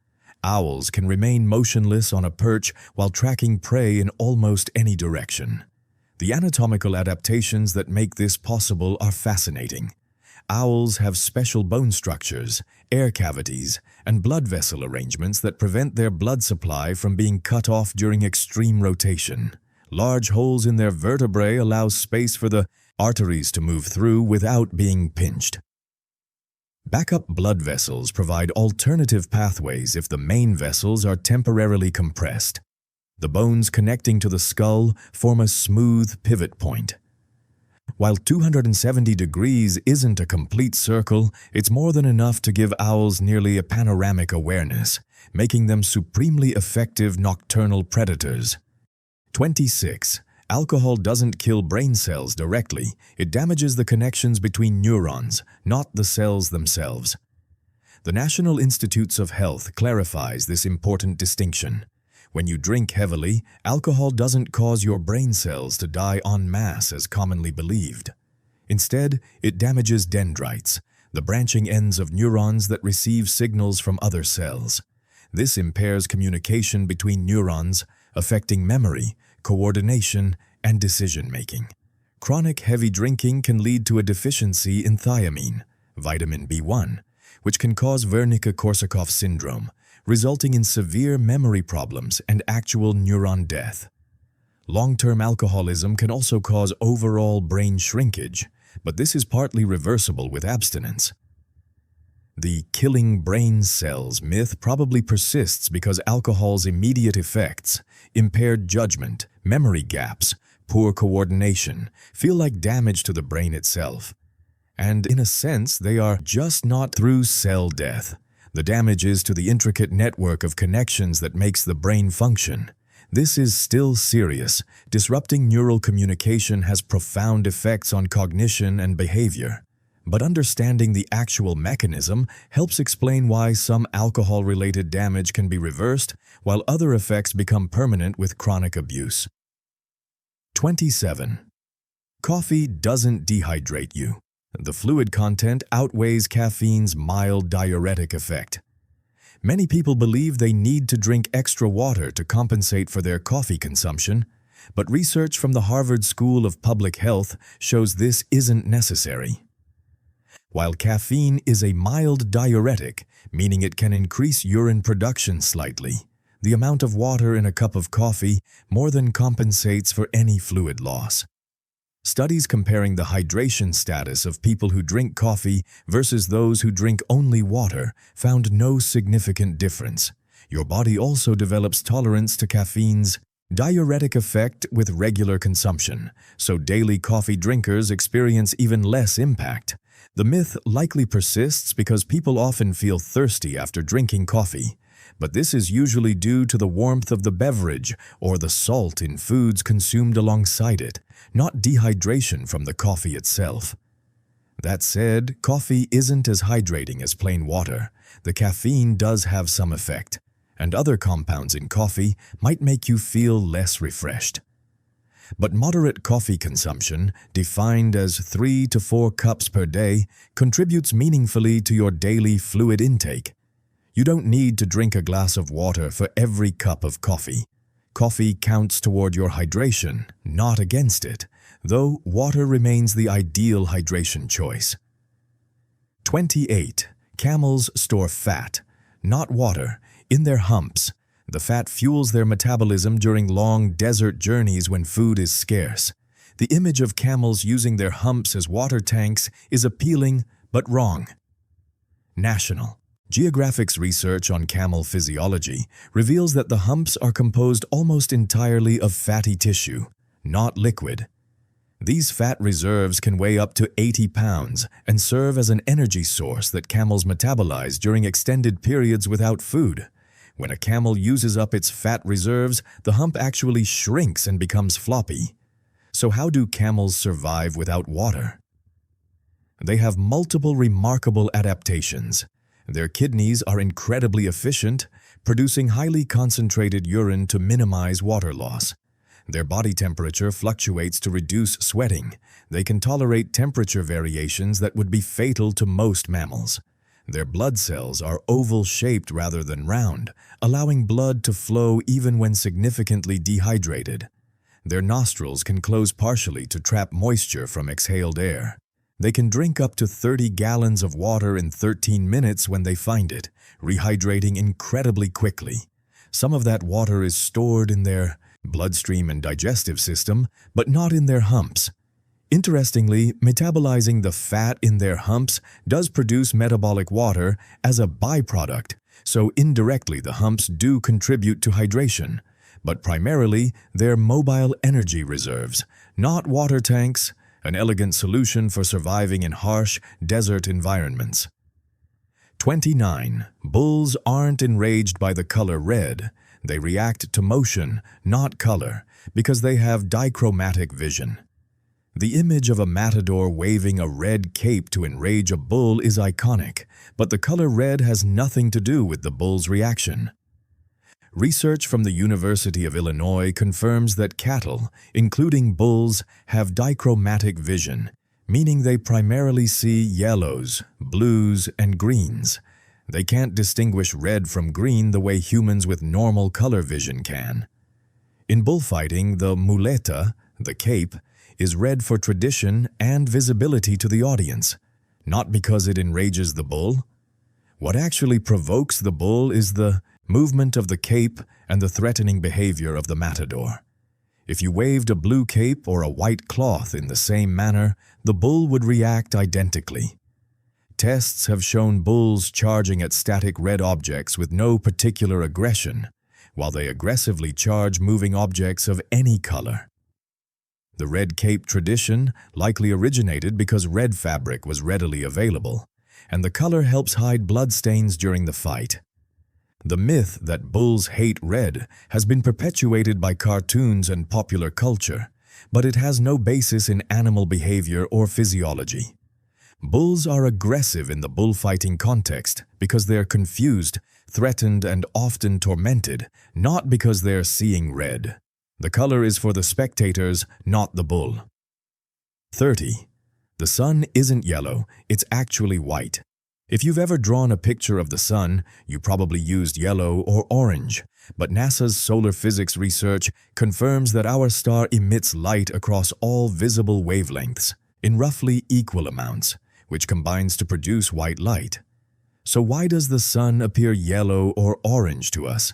Owls can remain motionless on a perch while tracking prey in almost any direction. The anatomical adaptations that make this possible are fascinating. Owls have special bone structures, air cavities, and blood vessel arrangements that prevent their blood supply from being cut off during extreme rotation. Large holes in their vertebrae allow space for the arteries to move through without being pinched. Backup blood vessels provide alternative pathways if the main vessels are temporarily compressed. The bones connecting to the skull form a smooth pivot point. While 270 degrees isn't a complete circle, it's more than enough to give owls nearly a panoramic awareness, making them supremely effective nocturnal predators. 26. Alcohol doesn't kill brain cells directly, it damages the connections between neurons, not the cells themselves. The National Institutes of Health clarifies this important distinction. When you drink heavily, alcohol doesn't cause your brain cells to die en masse as commonly believed. Instead, it damages dendrites, the branching ends of neurons that receive signals from other cells. This impairs communication between neurons, affecting memory, coordination, and decision-making. Chronic heavy drinking can lead to a deficiency in thiamine, vitamin B1, which can cause Wernicke-Korsakoff syndrome, resulting in severe memory problems and actual neuron death. Long-term alcoholism can also cause overall brain shrinkage, but this is partly reversible with abstinence. The killing brain cells myth probably persists because alcohol's immediate effects, impaired judgment, memory gaps, poor coordination, feel like damage to the brain itself. And in a sense, they are just not through cell death. The damage is to the intricate network of connections that makes the brain function. This is still serious. Disrupting neural communication has profound effects on cognition and behavior. But understanding the actual mechanism helps explain why some alcohol-related damage can be reversed, while other effects become permanent with chronic abuse. 27. Coffee doesn't dehydrate you. The fluid content outweighs caffeine's mild diuretic effect. Many people believe they need to drink extra water to compensate for their coffee consumption, but research from the Harvard School of Public Health shows this isn't necessary. While caffeine is a mild diuretic, meaning it can increase urine production slightly, the amount of water in a cup of coffee more than compensates for any fluid loss. Studies comparing the hydration status of people who drink coffee versus those who drink only water found no significant difference. Your body also develops tolerance to caffeine's diuretic effect with regular consumption, so daily coffee drinkers experience even less impact. The myth likely persists because people often feel thirsty after drinking coffee, but this is usually due to the warmth of the beverage or the salt in foods consumed alongside it, not dehydration from the coffee itself. That said, coffee isn't as hydrating as plain water. The caffeine does have some effect, and other compounds in coffee might make you feel less refreshed. But moderate coffee consumption, defined as 3 to 4 cups per day, contributes meaningfully to your daily fluid intake. You don't need to drink a glass of water for every cup of coffee. Coffee counts toward your hydration, not against it, though water remains the ideal hydration choice. 28. Camels store fat, not water, in their humps. The fat fuels their metabolism during long desert journeys when food is scarce. The image of camels using their humps as water tanks is appealing but wrong. National Geographic's research on camel physiology reveals that the humps are composed almost entirely of fatty tissue, not liquid. These fat reserves can weigh up to 80 pounds and serve as an energy source that camels metabolize during extended periods without food. When a camel uses up its fat reserves, the hump actually shrinks and becomes floppy. So how do camels survive without water? They have multiple remarkable adaptations. Their kidneys are incredibly efficient, producing highly concentrated urine to minimize water loss. Their body temperature fluctuates to reduce sweating. They can tolerate temperature variations that would be fatal to most mammals. Their blood cells are oval-shaped rather than round, allowing blood to flow even when significantly dehydrated. Their nostrils can close partially to trap moisture from exhaled air. They can drink up to 30 gallons of water in 13 minutes when they find it, rehydrating incredibly quickly. Some of that water is stored in their bloodstream and digestive system, but not in their humps. Interestingly, metabolizing the fat in their humps does produce metabolic water as a byproduct, so indirectly the humps do contribute to hydration, but primarily they're mobile energy reserves, not water tanks, an elegant solution for surviving in harsh desert environments. 29. Bulls aren't enraged by the color red. They react to motion, not color, because they have dichromatic vision. The image of a matador waving a red cape to enrage a bull is iconic, but the color red has nothing to do with the bull's reaction. Research from the University of Illinois confirms that cattle, including bulls, have dichromatic vision, meaning they primarily see yellows, blues, and greens. They can't distinguish red from green the way humans with normal color vision can. In bullfighting, the muleta, the cape, is red for tradition and visibility to the audience, not because it enrages the bull. What actually provokes the bull is the movement of the cape and the threatening behavior of the matador. If you waved a blue cape or a white cloth in the same manner, the bull would react identically. Tests have shown bulls charging at static red objects with no particular aggression, while they aggressively charge moving objects of any color. The red cape tradition likely originated because red fabric was readily available, and the color helps hide bloodstains during the fight. The myth that bulls hate red has been perpetuated by cartoons and popular culture, but it has no basis in animal behavior or physiology. Bulls are aggressive in the bullfighting context because they are confused, threatened, and often tormented, not because they are seeing red. The color is for the spectators, not the bull. 30. The sun isn't yellow, it's actually white. If you've ever drawn a picture of the sun, you probably used yellow or orange, but NASA's solar physics research confirms that our star emits light across all visible wavelengths, in roughly equal amounts, which combines to produce white light. So why does the sun appear yellow or orange to us?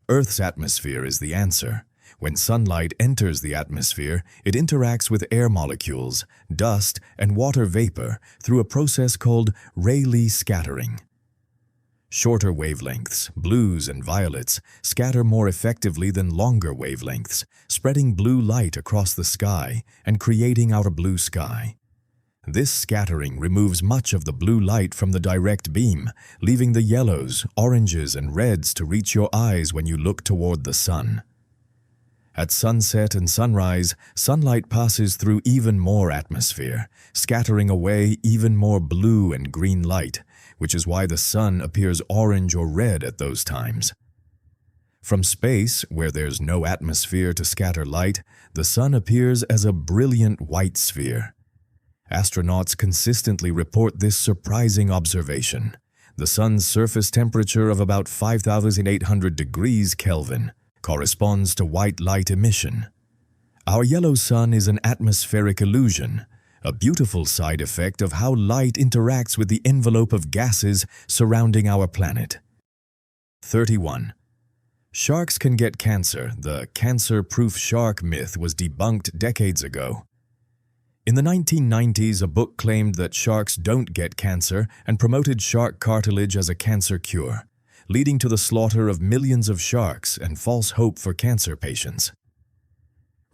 Earth's atmosphere is the answer. When sunlight enters the atmosphere, it interacts with air molecules, dust, and water vapor through a process called Rayleigh scattering. Shorter wavelengths, blues and violets, scatter more effectively than longer wavelengths, spreading blue light across the sky and creating our blue sky. This scattering removes much of the blue light from the direct beam, leaving the yellows, oranges, and reds to reach your eyes when you look toward the sun. At sunset and sunrise, sunlight passes through even more atmosphere, scattering away even more blue and green light, which is why the sun appears orange or red at those times. From space, where there's no atmosphere to scatter light, the sun appears as a brilliant white sphere. Astronauts consistently report this surprising observation. The sun's surface temperature of about 5,800 degrees Kelvin corresponds to white light emission. Our yellow sun is an atmospheric illusion, a beautiful side effect of how light interacts with the envelope of gases surrounding our planet. 31. Sharks can get cancer. The cancer-proof shark myth was debunked decades ago. In the 1990s, a book claimed that sharks don't get cancer and promoted shark cartilage as a cancer cure, leading to the slaughter of millions of sharks and false hope for cancer patients.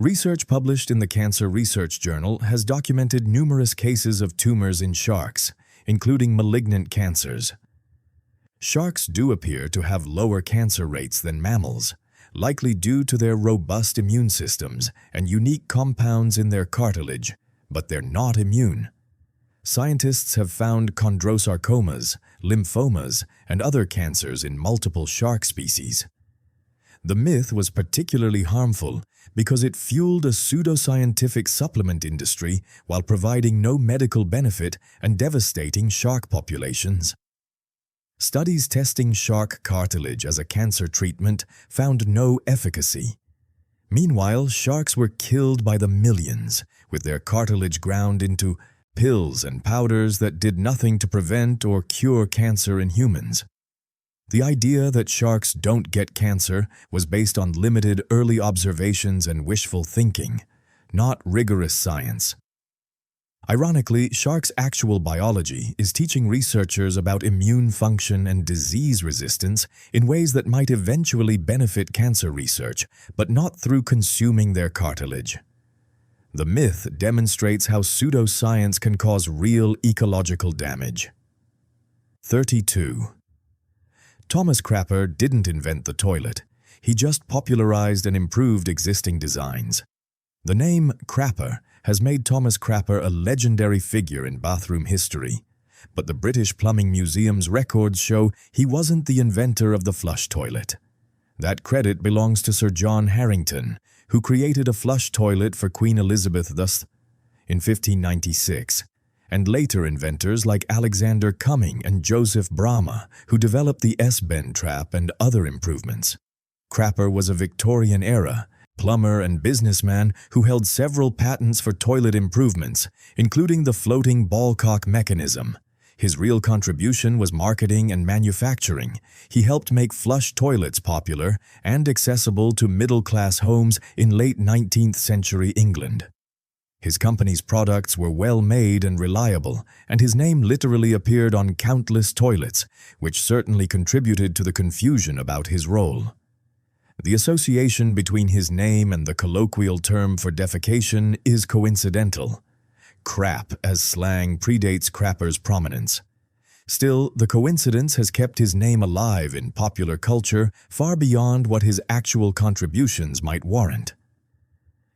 Research published in the Cancer Research Journal has documented numerous cases of tumors in sharks, including malignant cancers. Sharks do appear to have lower cancer rates than mammals, likely due to their robust immune systems and unique compounds in their cartilage, but they're not immune. Scientists have found chondrosarcomas, lymphomas, and other cancers in multiple shark species. The myth was particularly harmful because it fueled a pseudoscientific supplement industry while providing no medical benefit and devastating shark populations. Studies testing shark cartilage as a cancer treatment found no efficacy. Meanwhile, sharks were killed by the millions, with their cartilage ground into pills and powders that did nothing to prevent or cure cancer in humans. The idea that sharks don't get cancer was based on limited early observations and wishful thinking, not rigorous science. Ironically, sharks' actual biology is teaching researchers about immune function and disease resistance in ways that might eventually benefit cancer research, but not through consuming their cartilage. The myth demonstrates how pseudoscience can cause real ecological damage. 32. Thomas Crapper didn't invent the toilet. He just popularized and improved existing designs. The name Crapper has made Thomas Crapper a legendary figure in bathroom history, but the British Plumbing Museum's records show he wasn't the inventor of the flush toilet. That credit belongs to Sir John Harrington, who created a flush toilet for Queen Elizabeth in 1596, and later inventors like Alexander Cumming and Joseph Brahma, who developed the S-bend trap and other improvements. Crapper was a Victorian-era, plumber, and businessman who held several patents for toilet improvements, including the floating ballcock mechanism. His real contribution was marketing and manufacturing. He helped make flush toilets popular and accessible to middle-class homes in late 19th century England. His company's products were well-made and reliable, and his name literally appeared on countless toilets, which certainly contributed to the confusion about his role. The association between his name and the colloquial term for defecation is coincidental. Crap as slang predates Crapper's prominence. Still, the coincidence has kept his name alive in popular culture far beyond what his actual contributions might warrant.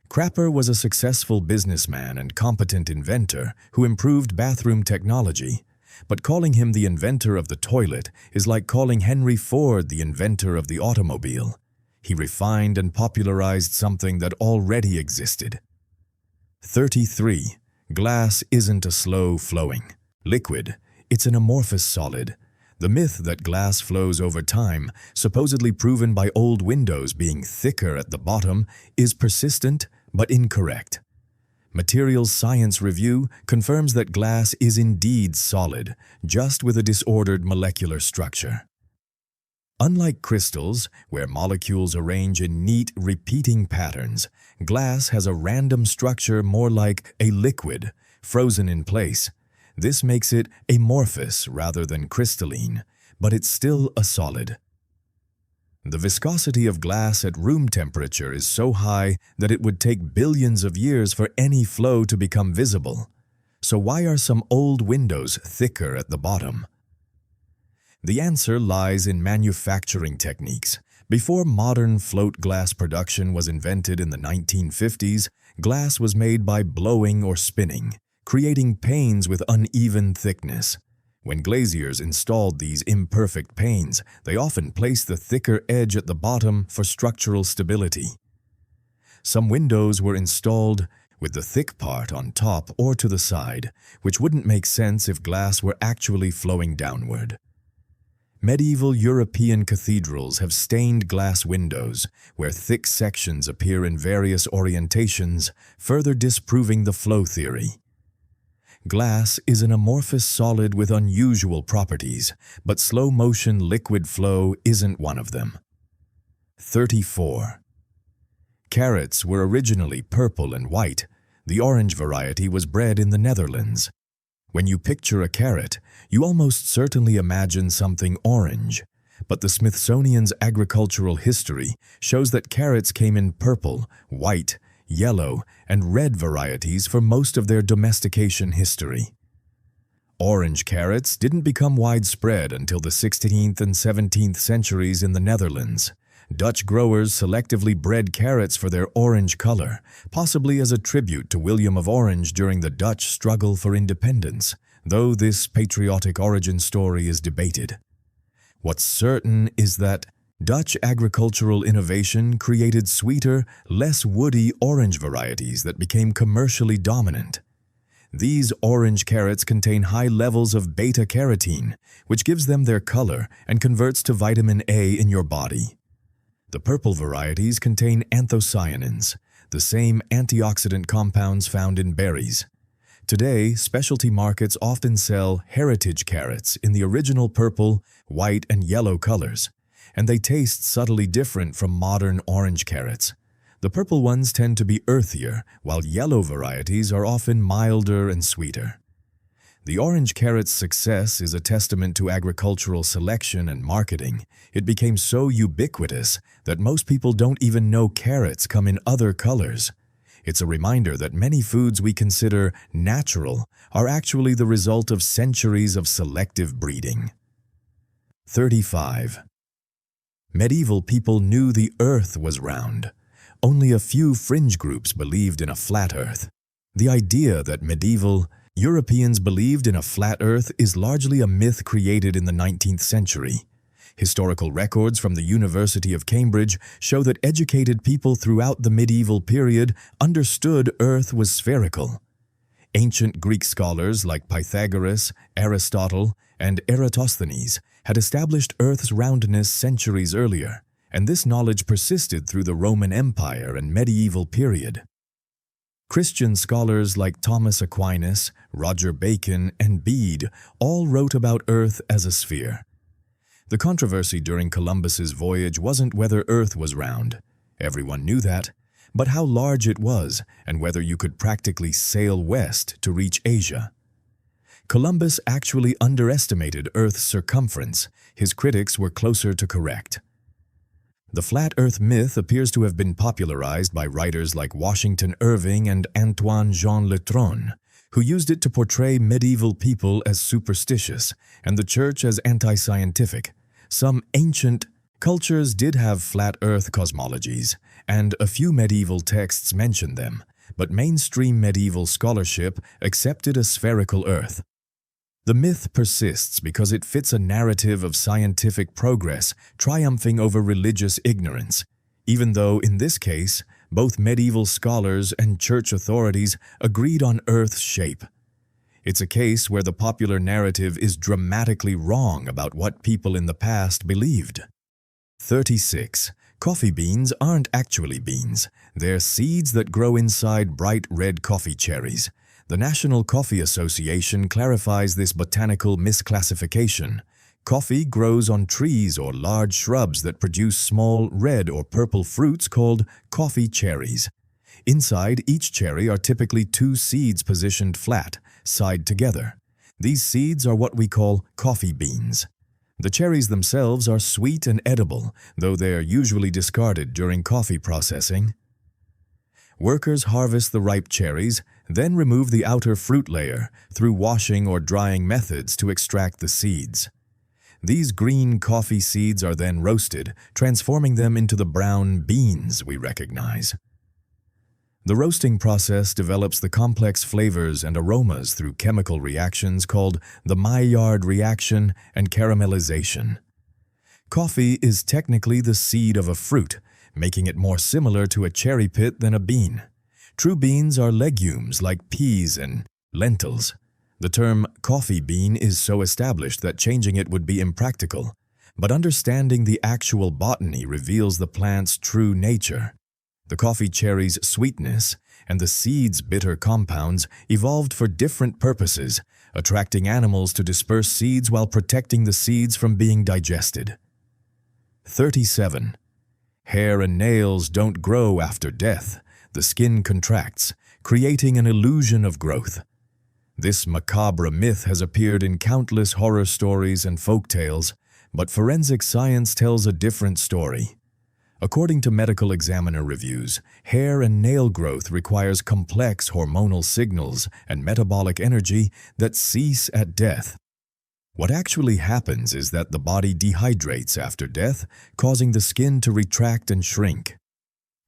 Crapper was a successful businessman and competent inventor who improved bathroom technology, but calling him the inventor of the toilet is like calling Henry Ford the inventor of the automobile. He refined and popularized something that already existed. 33. Glass isn't a slow-flowing liquid, it's an amorphous solid. The myth that glass flows over time, supposedly proven by old windows being thicker at the bottom, is persistent but incorrect. Materials Science Review confirms that glass is indeed solid, just with a disordered molecular structure. Unlike crystals, where molecules arrange in neat, repeating patterns, glass has a random structure more like a liquid, frozen in place. This makes it amorphous rather than crystalline, but it's still a solid. The viscosity of glass at room temperature is so high that it would take billions of years for any flow to become visible. So why are some old windows thicker at the bottom? The answer lies in manufacturing techniques. Before modern float glass production was invented in the 1950s, glass was made by blowing or spinning, creating panes with uneven thickness. When glaziers installed these imperfect panes, they often placed the thicker edge at the bottom for structural stability. Some windows were installed with the thick part on top or to the side, which wouldn't make sense if glass were actually flowing downward. Medieval European cathedrals have stained glass windows, where thick sections appear in various orientations, further disproving the flow theory. Glass is an amorphous solid with unusual properties, but slow-motion liquid flow isn't one of them. 34. Carrots were originally purple and white. The orange variety was bred in the Netherlands. When you picture a carrot, you almost certainly imagine something orange, but the Smithsonian's agricultural history shows that carrots came in purple, white, yellow, and red varieties for most of their domestication history. Orange carrots didn't become widespread until the 16th and 17th centuries in the Netherlands. Dutch growers selectively bred carrots for their orange color, possibly as a tribute to William of Orange during the Dutch struggle for independence, though this patriotic origin story is debated. What's certain is that Dutch agricultural innovation created sweeter, less woody orange varieties that became commercially dominant. These orange carrots contain high levels of beta-carotene, which gives them their color and converts to vitamin A in your body. The purple varieties contain anthocyanins, the same antioxidant compounds found in berries. Today, specialty markets often sell heritage carrots in the original purple, white, and yellow colors, and they taste subtly different from modern orange carrots. The purple ones tend to be earthier, while yellow varieties are often milder and sweeter. The orange carrot's success is a testament to agricultural selection and marketing. It became so ubiquitous that most people don't even know carrots come in other colors. It's a reminder that many foods we consider natural are actually the result of centuries of selective breeding. 35. Medieval people knew the earth was round. Only a few fringe groups believed in a flat earth. The idea that medieval Europeans believed in a flat earth is largely a myth created in the 19th century. Historical records from the University of Cambridge show that educated people throughout the medieval period understood Earth was spherical. Ancient Greek scholars like Pythagoras, Aristotle, and Eratosthenes had established Earth's roundness centuries earlier, and this knowledge persisted through the Roman Empire and medieval period. Christian scholars like Thomas Aquinas, Roger Bacon, and Bede all wrote about Earth as a sphere. The controversy during Columbus's voyage wasn't whether Earth was round. Everyone knew that, but how large it was and whether you could practically sail west to reach Asia. Columbus actually underestimated Earth's circumference. His critics were closer to correct. The flat Earth myth appears to have been popularized by writers like Washington Irving and Antoine Jean Letron, who used it to portray medieval people as superstitious and the church as anti-scientific. Some ancient cultures did have flat Earth cosmologies, and a few medieval texts mention them, but mainstream medieval scholarship accepted a spherical Earth. The myth persists because it fits a narrative of scientific progress triumphing over religious ignorance, even though, in this case, both medieval scholars and church authorities agreed on Earth's shape. It's a case where the popular narrative is dramatically wrong about what people in the past believed. 36. Coffee beans aren't actually beans. They're seeds that grow inside bright red coffee cherries. The National Coffee Association clarifies this botanical misclassification. Coffee grows on trees or large shrubs that produce small red or purple fruits called coffee cherries. Inside each cherry are typically two seeds positioned flat, side together. These seeds are what we call coffee beans. The cherries themselves are sweet and edible, though they are usually discarded during coffee processing. Workers harvest the ripe cherries, then remove the outer fruit layer through washing or drying methods to extract the seeds. These green coffee seeds are then roasted, transforming them into the brown beans we recognize. The roasting process develops the complex flavors and aromas through chemical reactions called the Maillard reaction and caramelization. Coffee is technically the seed of a fruit, making it more similar to a cherry pit than a bean. True beans are legumes like peas and lentils. The term coffee bean is so established that changing it would be impractical, but understanding the actual botany reveals the plant's true nature. The coffee cherry's sweetness and the seed's bitter compounds evolved for different purposes, attracting animals to disperse seeds while protecting the seeds from being digested. 37. Hair and nails don't grow after death. The skin contracts, creating an illusion of growth. This macabre myth has appeared in countless horror stories and folk tales, but forensic science tells a different story. According to medical examiner reviews, hair and nail growth requires complex hormonal signals and metabolic energy that cease at death. What actually happens is that the body dehydrates after death, causing the skin to retract and shrink.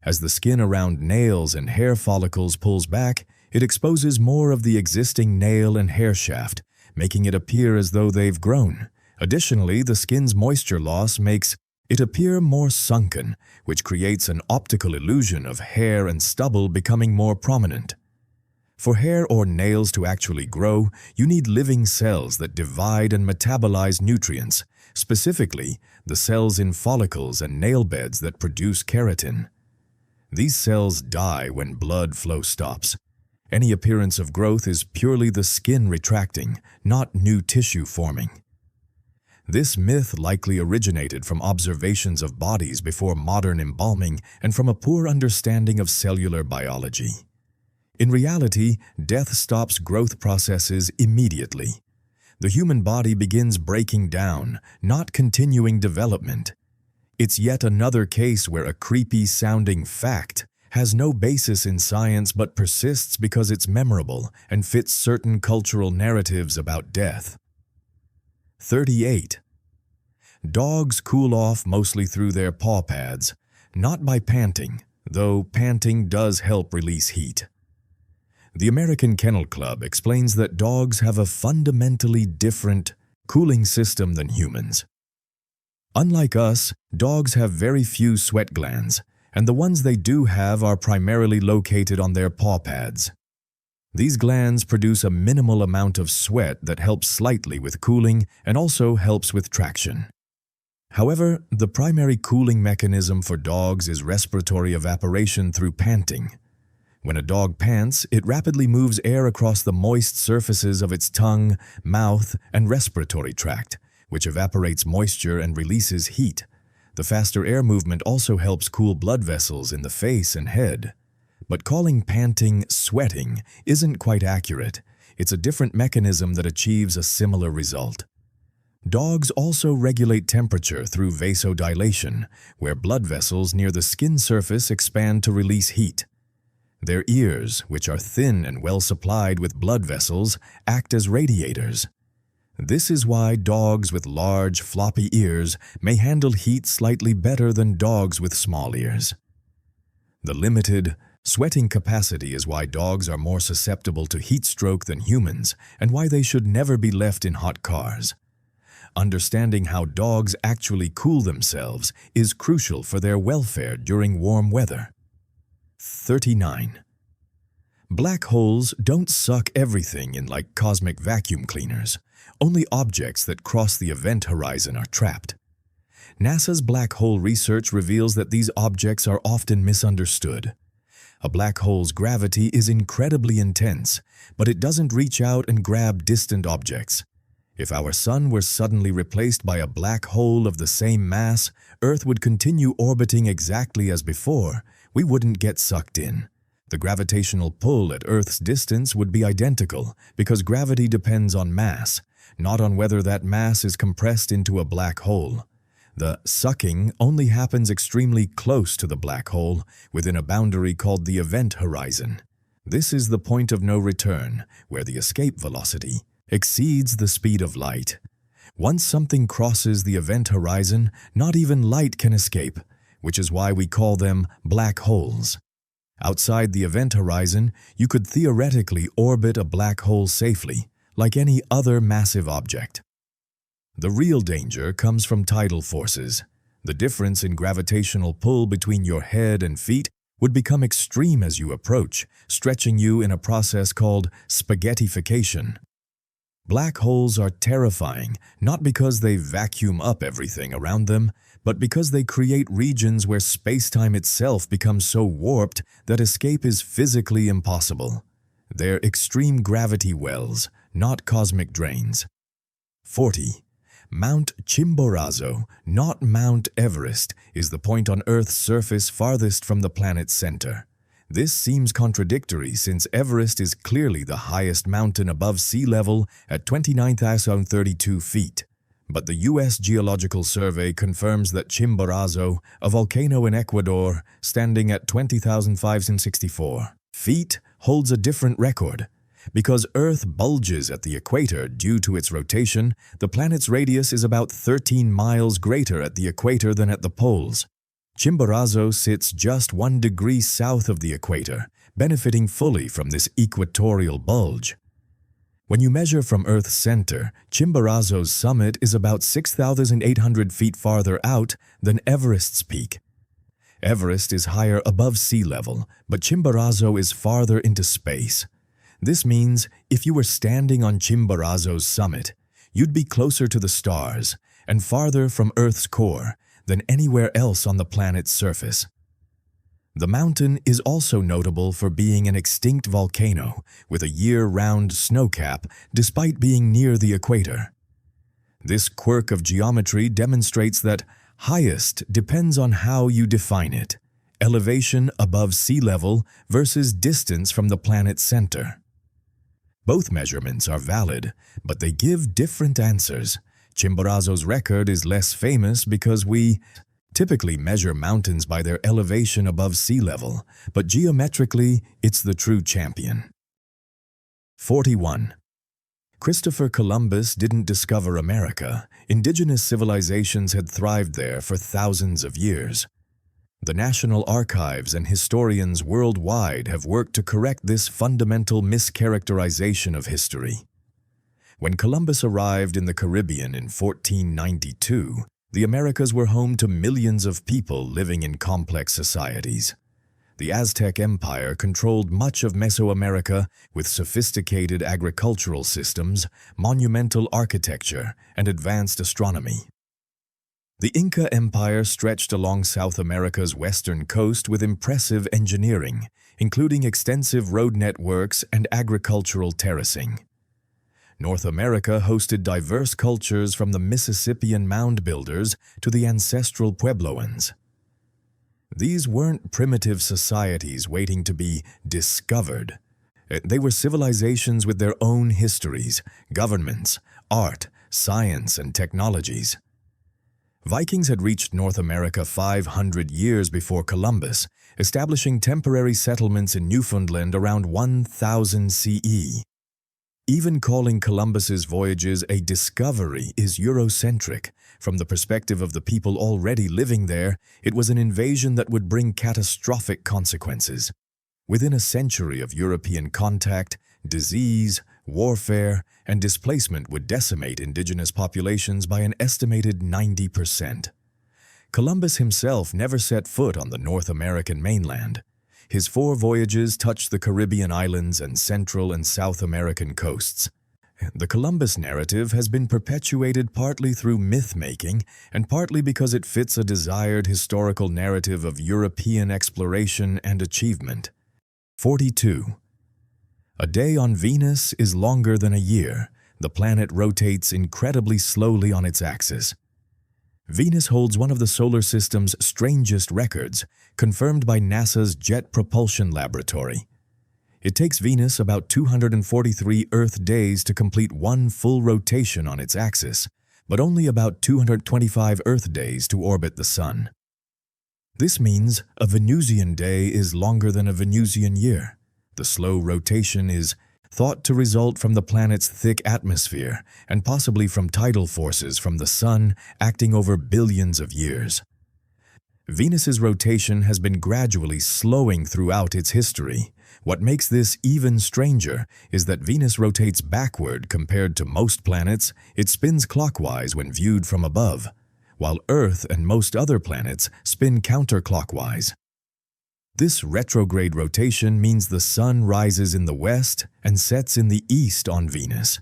As the skin around nails and hair follicles pulls back, it exposes more of the existing nail and hair shaft, making it appear as though they've grown. Additionally, the skin's moisture loss makes it appear more sunken, which creates an optical illusion of hair and stubble becoming more prominent. For hair or nails to actually grow, you need living cells that divide and metabolize nutrients, specifically the cells in follicles and nail beds that produce keratin. These cells die when blood flow stops. Any appearance of growth is purely the skin retracting, not new tissue forming. This myth likely originated from observations of bodies before modern embalming and from a poor understanding of cellular biology. In reality, death stops growth processes immediately. The human body begins breaking down, not continuing development. It's yet another case where a creepy-sounding fact has no basis in science but persists because it's memorable and fits certain cultural narratives about death. 38. Dogs cool off mostly through their paw pads, not by panting, though panting does help release heat. The American Kennel Club explains that dogs have a fundamentally different cooling system than humans. Unlike us, dogs have very few sweat glands, and the ones they do have are primarily located on their paw pads. These glands produce a minimal amount of sweat that helps slightly with cooling and also helps with traction. However, the primary cooling mechanism for dogs is respiratory evaporation through panting. When a dog pants, it rapidly moves air across the moist surfaces of its tongue, mouth, and respiratory tract, which evaporates moisture and releases heat. The faster air movement also helps cool blood vessels in the face and head. But calling panting sweating isn't quite accurate. It's a different mechanism that achieves a similar result. Dogs also regulate temperature through vasodilation, where blood vessels near the skin surface expand to release heat. Their ears, which are thin and well supplied with blood vessels, act as radiators. This is why dogs with large, floppy ears may handle heat slightly better than dogs with small ears. The limited sweating capacity is why dogs are more susceptible to heat stroke than humans, and why they should never be left in hot cars. Understanding how dogs actually cool themselves is crucial for their welfare during warm weather. 39. Black holes don't suck everything in like cosmic vacuum cleaners. Only objects that cross the event horizon are trapped. NASA's black hole research reveals that these objects are often misunderstood. A black hole's gravity is incredibly intense, but it doesn't reach out and grab distant objects. If our sun were suddenly replaced by a black hole of the same mass, Earth would continue orbiting exactly as before. We wouldn't get sucked in. The gravitational pull at Earth's distance would be identical because gravity depends on mass, not on whether that mass is compressed into a black hole. The sucking only happens extremely close to the black hole within a boundary called the event horizon. This is the point of no return, where the escape velocity exceeds the speed of light. Once something crosses the event horizon, not even light can escape, which is why we call them black holes. Outside the event horizon, you could theoretically orbit a black hole safely, like any other massive object. The real danger comes from tidal forces. The difference in gravitational pull between your head and feet would become extreme as you approach, stretching you in a process called spaghettification. Black holes are terrifying, not because they vacuum up everything around them, but because they create regions where space-time itself becomes so warped that escape is physically impossible. They're extreme gravity wells, not cosmic drains. 40. Mount Chimborazo, not Mount Everest, is the point on Earth's surface farthest from the planet's center. This seems contradictory since Everest is clearly the highest mountain above sea level at 29,032 feet. But the U.S. Geological Survey confirms that Chimborazo, a volcano in Ecuador, standing at 20,564 feet, holds a different record. Because Earth bulges at the equator due to its rotation, the planet's radius is about 13 miles greater at the equator than at the poles. Chimborazo sits just 1 degree south of the equator, benefiting fully from this equatorial bulge. When you measure from Earth's center, Chimborazo's summit is about 6,800 feet farther out than Everest's peak. Everest is higher above sea level, but Chimborazo is farther into space. This means if you were standing on Chimborazo's summit, you'd be closer to the stars and farther from Earth's core than anywhere else on the planet's surface. The mountain is also notable for being an extinct volcano with a year-round snowcap despite being near the equator. This quirk of geometry demonstrates that highest depends on how you define it, elevation above sea level versus distance from the planet's center. Both measurements are valid, but they give different answers. Chimborazo's record is less famous because we typically measure mountains by their elevation above sea level, but geometrically, it's the true champion. 41. Christopher Columbus didn't discover America. Indigenous civilizations had thrived there for thousands of years. The National Archives and historians worldwide have worked to correct this fundamental mischaracterization of history. When Columbus arrived in the Caribbean in 1492, the Americas were home to millions of people living in complex societies. The Aztec Empire controlled much of Mesoamerica with sophisticated agricultural systems, monumental architecture, and advanced astronomy. The Inca Empire stretched along South America's western coast with impressive engineering, including extensive road networks and agricultural terracing. North America hosted diverse cultures from the Mississippian mound builders to the ancestral Puebloans. These weren't primitive societies waiting to be discovered. They were civilizations with their own histories, governments, art, science, and technologies. Vikings had reached North America 500 years before Columbus, establishing temporary settlements in Newfoundland around 1000 CE. Even calling Columbus's voyages a discovery is Eurocentric. From the perspective of the people already living there, it was an invasion that would bring catastrophic consequences. Within a century of European contact, disease, warfare, and displacement would decimate indigenous populations by an estimated 90%. Columbus himself never set foot on the North American mainland. His 4 voyages touched the Caribbean islands and Central and South American coasts. The Columbus narrative has been perpetuated partly through myth-making and partly because it fits a desired historical narrative of European exploration and achievement. 42. A day on Venus is longer than a year. The planet rotates incredibly slowly on its axis. Venus holds one of the solar system's strangest records, confirmed by NASA's Jet Propulsion Laboratory. It takes Venus about 243 Earth days to complete one full rotation on its axis, but only about 225 Earth days to orbit the Sun. This means a Venusian day is longer than a Venusian year. The slow rotation is thought to result from the planet's thick atmosphere and possibly from tidal forces from the Sun acting over billions of years. Venus's rotation has been gradually slowing throughout its history. What makes this even stranger is that Venus rotates backward compared to most planets. It spins clockwise when viewed from above, while Earth and most other planets spin counterclockwise. This retrograde rotation means the Sun rises in the west and sets in the east on Venus.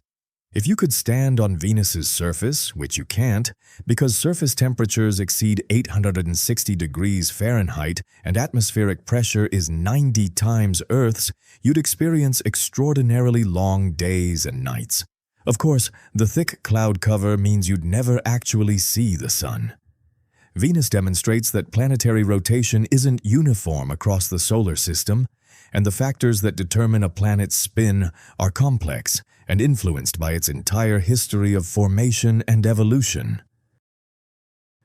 If you could stand on Venus's surface, which you can't, because surface temperatures exceed 860 degrees Fahrenheit and atmospheric pressure is 90 times Earth's, you'd experience extraordinarily long days and nights. Of course, the thick cloud cover means you'd never actually see the Sun. Venus demonstrates that planetary rotation isn't uniform across the solar system, and the factors that determine a planet's spin are complex and influenced by its entire history of formation and evolution.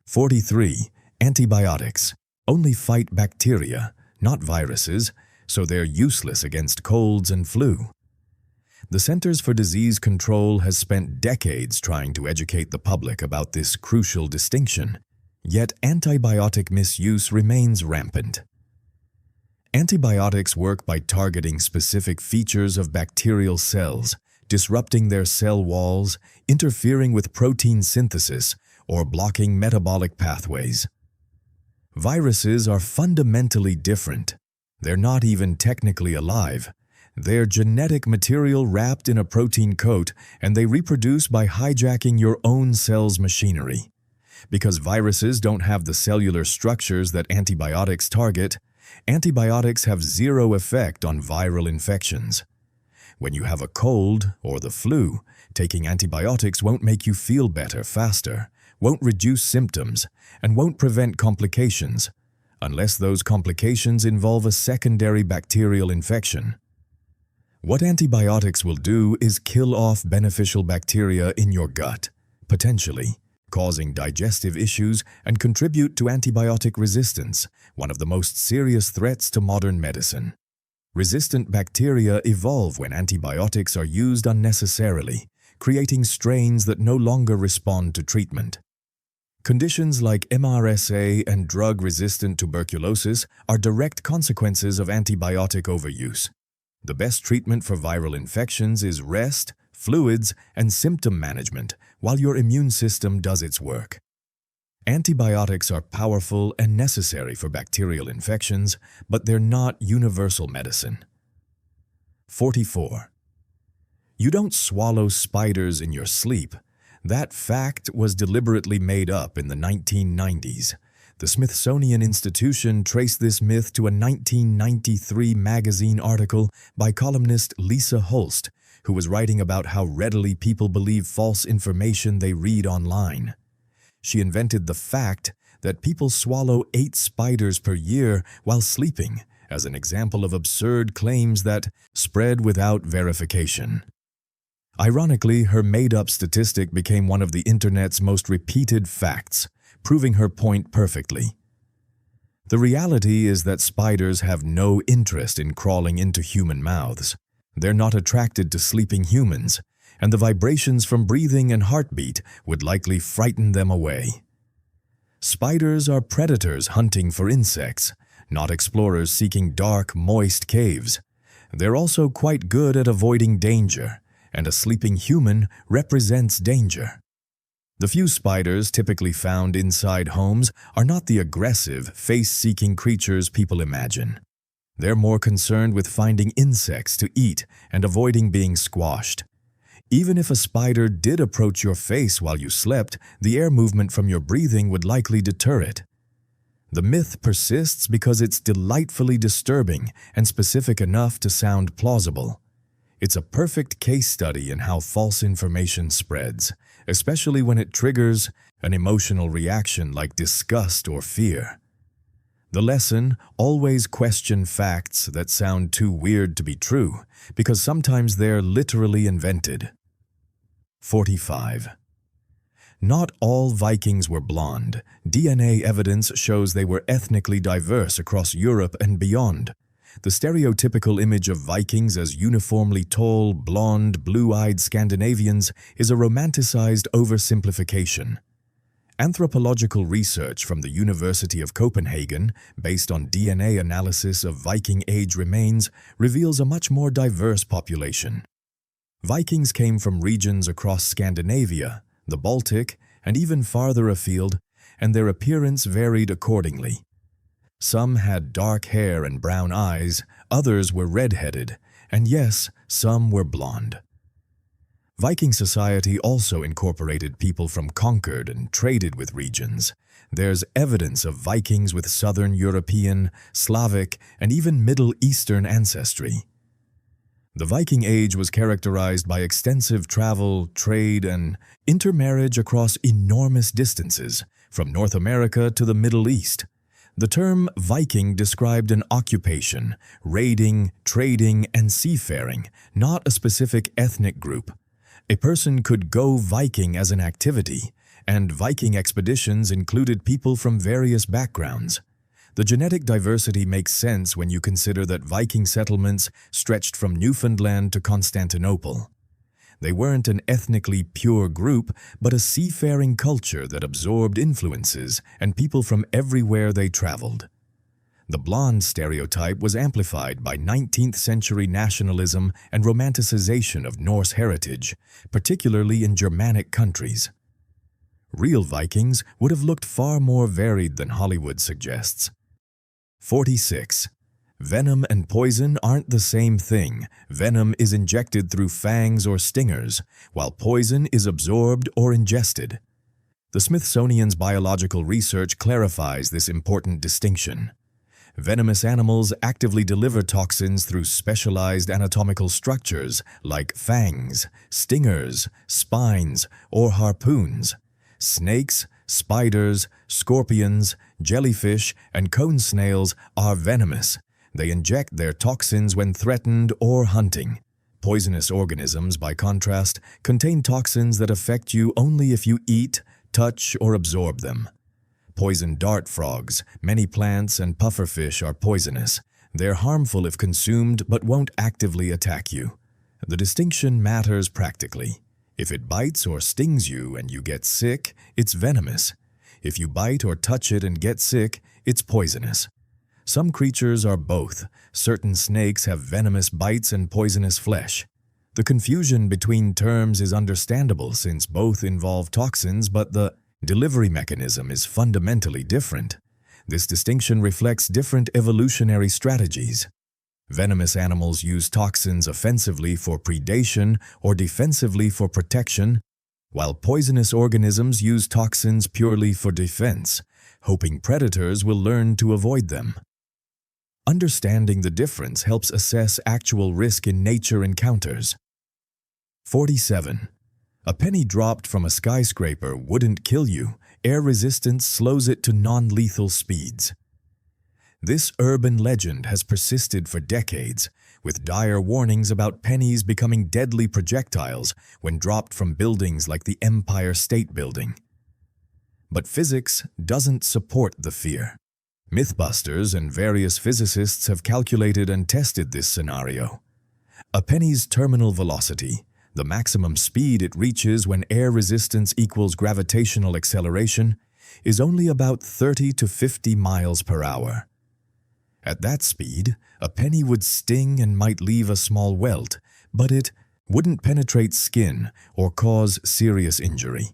43. Antibiotics only fight bacteria, not viruses, so they're useless against colds and flu. The Centers for Disease Control has spent decades trying to educate the public about this crucial distinction. Yet antibiotic misuse remains rampant. Antibiotics work by targeting specific features of bacterial cells, disrupting their cell walls, interfering with protein synthesis, or blocking metabolic pathways. Viruses are fundamentally different. They're not even technically alive. They're genetic material wrapped in a protein coat, and they reproduce by hijacking your own cell's machinery. Because viruses don't have the cellular structures that antibiotics target, antibiotics have zero effect on viral infections. When you have a cold or the flu, taking antibiotics won't make you feel better faster, won't reduce symptoms, and won't prevent complications, unless those complications involve a secondary bacterial infection. What antibiotics will do is kill off beneficial bacteria in your gut, potentially, causing digestive issues and contribute to antibiotic resistance, one of the most serious threats to modern medicine. Resistant bacteria evolve when antibiotics are used unnecessarily, creating strains that no longer respond to treatment. Conditions like MRSA and drug-resistant tuberculosis are direct consequences of antibiotic overuse. The best treatment for viral infections is rest, fluids, and symptom management while your immune system does its work. Antibiotics are powerful and necessary for bacterial infections, but they're not universal medicine. 44. You don't swallow spiders in your sleep. That fact was deliberately made up in the 1990s. The Smithsonian Institution traced this myth to a 1993 magazine article by columnist Lisa Holst, who was writing about how readily people believe false information they read online. She invented the fact that people swallow 8 spiders per year while sleeping as an example of absurd claims that spread without verification. Ironically, her made-up statistic became one of the internet's most repeated facts, proving her point perfectly. The reality is that spiders have no interest in crawling into human mouths. They're not attracted to sleeping humans, and the vibrations from breathing and heartbeat would likely frighten them away. Spiders are predators hunting for insects, not explorers seeking dark, moist caves. They're also quite good at avoiding danger, and a sleeping human represents danger. The few spiders typically found inside homes are not the aggressive, face-seeking creatures people imagine. They're more concerned with finding insects to eat and avoiding being squashed. Even if a spider did approach your face while you slept, the air movement from your breathing would likely deter it. The myth persists because it's delightfully disturbing and specific enough to sound plausible. It's a perfect case study in how false information spreads, especially when it triggers an emotional reaction like disgust or fear. The lesson: always question facts that sound too weird to be true, because sometimes they're literally invented. 45. Not all Vikings were blonde. DNA evidence shows they were ethnically diverse across Europe and beyond. The stereotypical image of Vikings as uniformly tall, blonde, blue-eyed Scandinavians is a romanticized oversimplification. Anthropological research from the University of Copenhagen, based on DNA analysis of Viking age remains, reveals a much more diverse population. Vikings came from regions across Scandinavia, the Baltic, and even farther afield, and their appearance varied accordingly. Some had dark hair and brown eyes, others were red-headed, and yes, some were blonde. Viking society also incorporated people from conquered and traded with regions. There's evidence of Vikings with Southern European, Slavic, and even Middle Eastern ancestry. The Viking Age was characterized by extensive travel, trade, and intermarriage across enormous distances, from North America to the Middle East. The term Viking described an occupation, raiding, trading, and seafaring, not a specific ethnic group. A person could go Viking as an activity, and Viking expeditions included people from various backgrounds. The genetic diversity makes sense when you consider that Viking settlements stretched from Newfoundland to Constantinople. They weren't an ethnically pure group, but a seafaring culture that absorbed influences and people from everywhere they traveled. The blonde stereotype was amplified by 19th-century nationalism and romanticization of Norse heritage, particularly in Germanic countries. Real Vikings would have looked far more varied than Hollywood suggests. 46. Venom and poison aren't the same thing. Venom is injected through fangs or stingers, while poison is absorbed or ingested. The Smithsonian's biological research clarifies this important distinction. Venomous animals actively deliver toxins through specialized anatomical structures like fangs, stingers, spines, or harpoons. Snakes, spiders, scorpions, jellyfish, and cone snails are venomous. They inject their toxins when threatened or hunting. Poisonous organisms, by contrast, contain toxins that affect you only if you eat, touch, or absorb them. Poison dart frogs, many plants, and pufferfish are poisonous. They're harmful if consumed but won't actively attack you. The distinction matters practically. If it bites or stings you and you get sick, it's venomous. If you bite or touch it and get sick, it's poisonous. Some creatures are both. Certain snakes have venomous bites and poisonous flesh. The confusion between terms is understandable since both involve toxins, but the delivery mechanism is fundamentally different. This distinction reflects different evolutionary strategies. Venomous animals use toxins offensively for predation or defensively for protection. while poisonous organisms use toxins purely for defense, hoping predators will learn to avoid them. Understanding the difference helps assess actual risk in nature encounters. 47. A penny dropped from a skyscraper wouldn't kill you. Air resistance slows it to non-lethal speeds. This urban legend has persisted for decades, with dire warnings about pennies becoming deadly projectiles when dropped from buildings like the Empire State Building. But physics doesn't support the fear. Mythbusters and various physicists have calculated and tested this scenario. A penny's terminal velocity, the maximum speed it reaches when air resistance equals gravitational acceleration, is only about 30 to 50 miles per hour. At that speed, a penny would sting and might leave a small welt, but it wouldn't penetrate skin or cause serious injury.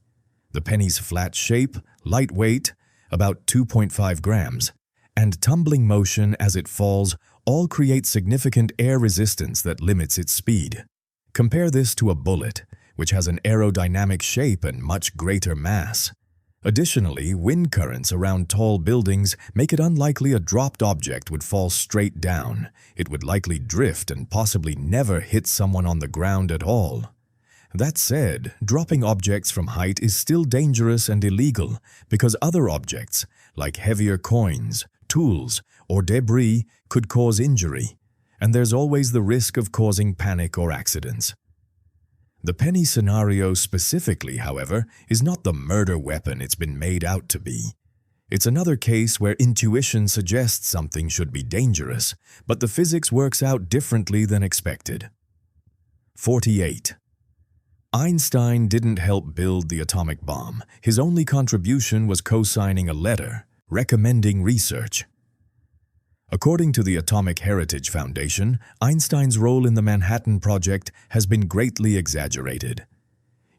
The penny's flat shape, lightweight, about 2.5 grams, and tumbling motion as it falls all create significant air resistance that limits its speed. Compare this to a bullet, which has an aerodynamic shape and much greater mass. Additionally, wind currents around tall buildings make it unlikely a dropped object would fall straight down. It would likely drift and possibly never hit someone on the ground at all. That said, dropping objects from height is still dangerous and illegal because other objects, like heavier coins, tools, or debris, could cause injury, and there's always the risk of causing panic or accidents. The penny scenario specifically, however, is not the murder weapon it's been made out to be. It's another case where intuition suggests something should be dangerous, but the physics works out differently than expected. 48. Einstein didn't help build the atomic bomb. His only contribution was co-signing a letter recommending research. According to the Atomic Heritage Foundation, Einstein's role in the Manhattan Project has been greatly exaggerated.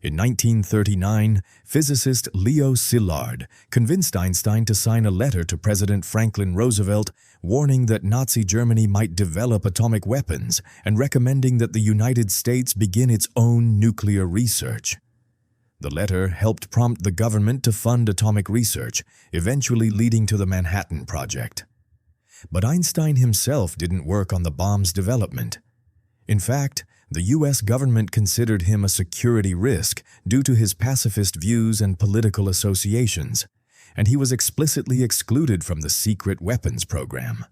In 1939, physicist Leo Szilard convinced Einstein to sign a letter to President Franklin Roosevelt warning that Nazi Germany might develop atomic weapons and recommending that the United States begin its own nuclear research. The letter helped prompt the government to fund atomic research, eventually leading to the Manhattan Project. But Einstein himself didn't work on the bomb's development. In fact, the U.S. government considered him a security risk due to his pacifist views and political associations, and he was explicitly excluded from the secret weapons program.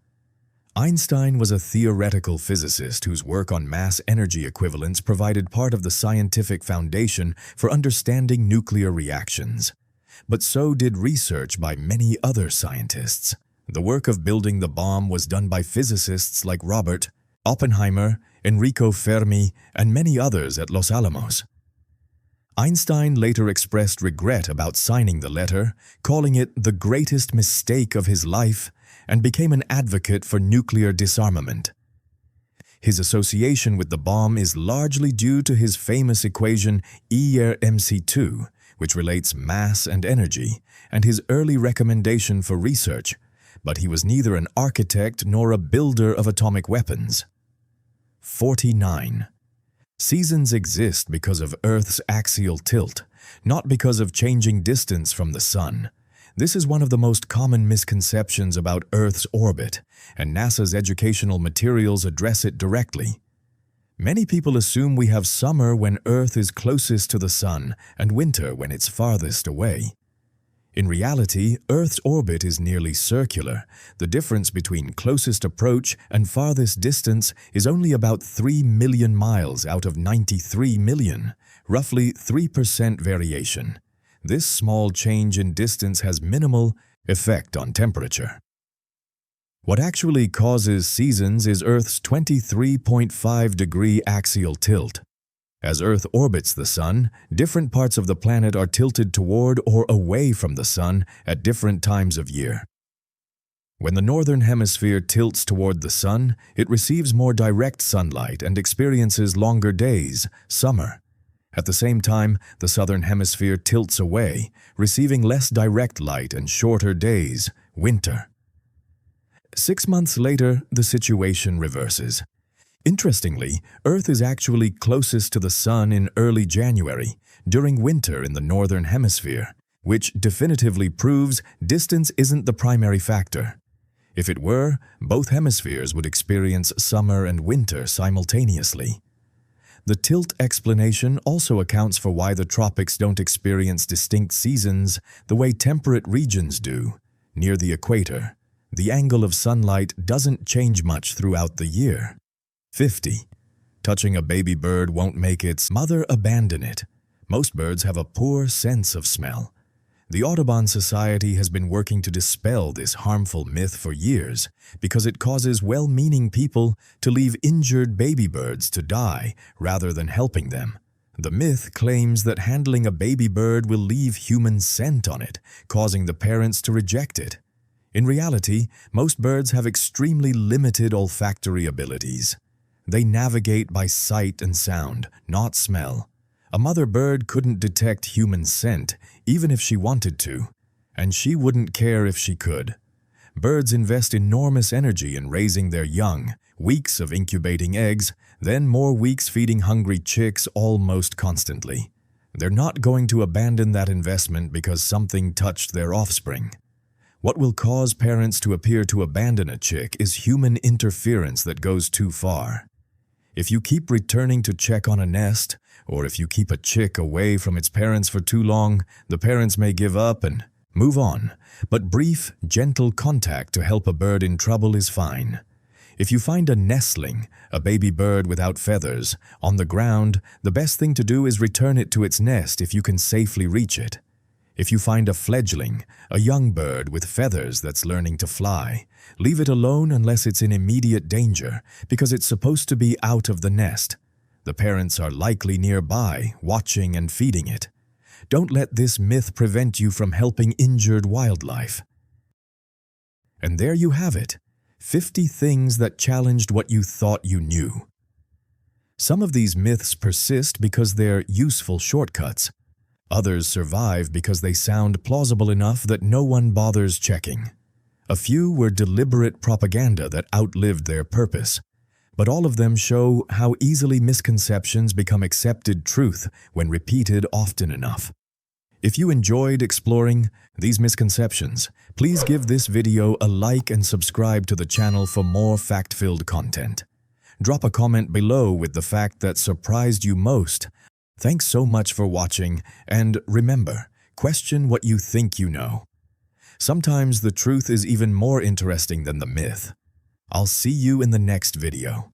Einstein was a theoretical physicist whose work on mass energy equivalence provided part of the scientific foundation for understanding nuclear reactions. But so did research by many other scientists. The work of building the bomb was done by physicists like Robert Oppenheimer, Enrico Fermi, and many others at Los Alamos. Einstein later expressed regret about signing the letter, calling it the greatest mistake of his life, and became an advocate for nuclear disarmament. His association with the bomb is largely due to his famous equation E=mc2, which relates mass and energy, and his early recommendation for research, but he was neither an architect nor a builder of atomic weapons. 49. Seasons exist because of Earth's axial tilt, not because of changing distance from the Sun. This is one of the most common misconceptions about Earth's orbit, and NASA's educational materials address it directly. Many people assume we have summer when Earth is closest to the Sun and winter when it's farthest away. In reality, Earth's orbit is nearly circular. The difference between closest approach and farthest distance is only about 3 million miles out of 93 million, roughly 3% variation. This small change in distance has minimal effect on temperature. What actually causes seasons is Earth's 23.5-degree axial tilt. As Earth orbits the Sun, different parts of the planet are tilted toward or away from the Sun at different times of year. When the northern hemisphere tilts toward the Sun, it receives more direct sunlight and experiences longer days, summer. At the same time, the southern hemisphere tilts away, receiving less direct light and shorter days, winter. 6 months later, the situation reverses. Interestingly, Earth is actually closest to the Sun in early January, during winter in the Northern Hemisphere, which definitively proves distance isn't the primary factor. If it were, both hemispheres would experience summer and winter simultaneously. The tilt explanation also accounts for why the tropics don't experience distinct seasons the way temperate regions do. Near the equator, the angle of sunlight doesn't change much throughout the year. 50. Touching a baby bird won't make its mother abandon it. Most birds have a poor sense of smell. The Audubon Society has been working to dispel this harmful myth for years because it causes well-meaning people to leave injured baby birds to die rather than helping them. The myth claims that handling a baby bird will leave human scent on it, causing the parents to reject it. In reality, most birds have extremely limited olfactory abilities. They navigate by sight and sound, not smell. A mother bird couldn't detect human scent, even if she wanted to, and she wouldn't care if she could. Birds invest enormous energy in raising their young, weeks of incubating eggs, then more weeks feeding hungry chicks almost constantly. They're not going to abandon that investment because something touched their offspring. What will cause parents to appear to abandon a chick is human interference that goes too far. If you keep returning to check on a nest, or if you keep a chick away from its parents for too long, the parents may give up and move on. But brief, gentle contact to help a bird in trouble is fine. If you find a nestling, a baby bird without feathers, on the ground, the best thing to do is return it to its nest if you can safely reach it. If you find a fledgling, a young bird with feathers that's learning to fly, leave it alone unless it's in immediate danger, because it's supposed to be out of the nest. The parents are likely nearby, watching and feeding it. Don't let this myth prevent you from helping injured wildlife. And there you have it, 50 things that challenged what you thought you knew. Some of these myths persist because they're useful shortcuts. Others survive because they sound plausible enough that no one bothers checking. A few were deliberate propaganda that outlived their purpose. But all of them show how easily misconceptions become accepted truth when repeated often enough. If you enjoyed exploring these misconceptions, please give this video a like and subscribe to the channel for more fact-filled content. Drop a comment below with the fact that surprised you most. Thanks so much for watching, and remember, question what you think you know. Sometimes the truth is even more interesting than the myth. I'll see you in the next video.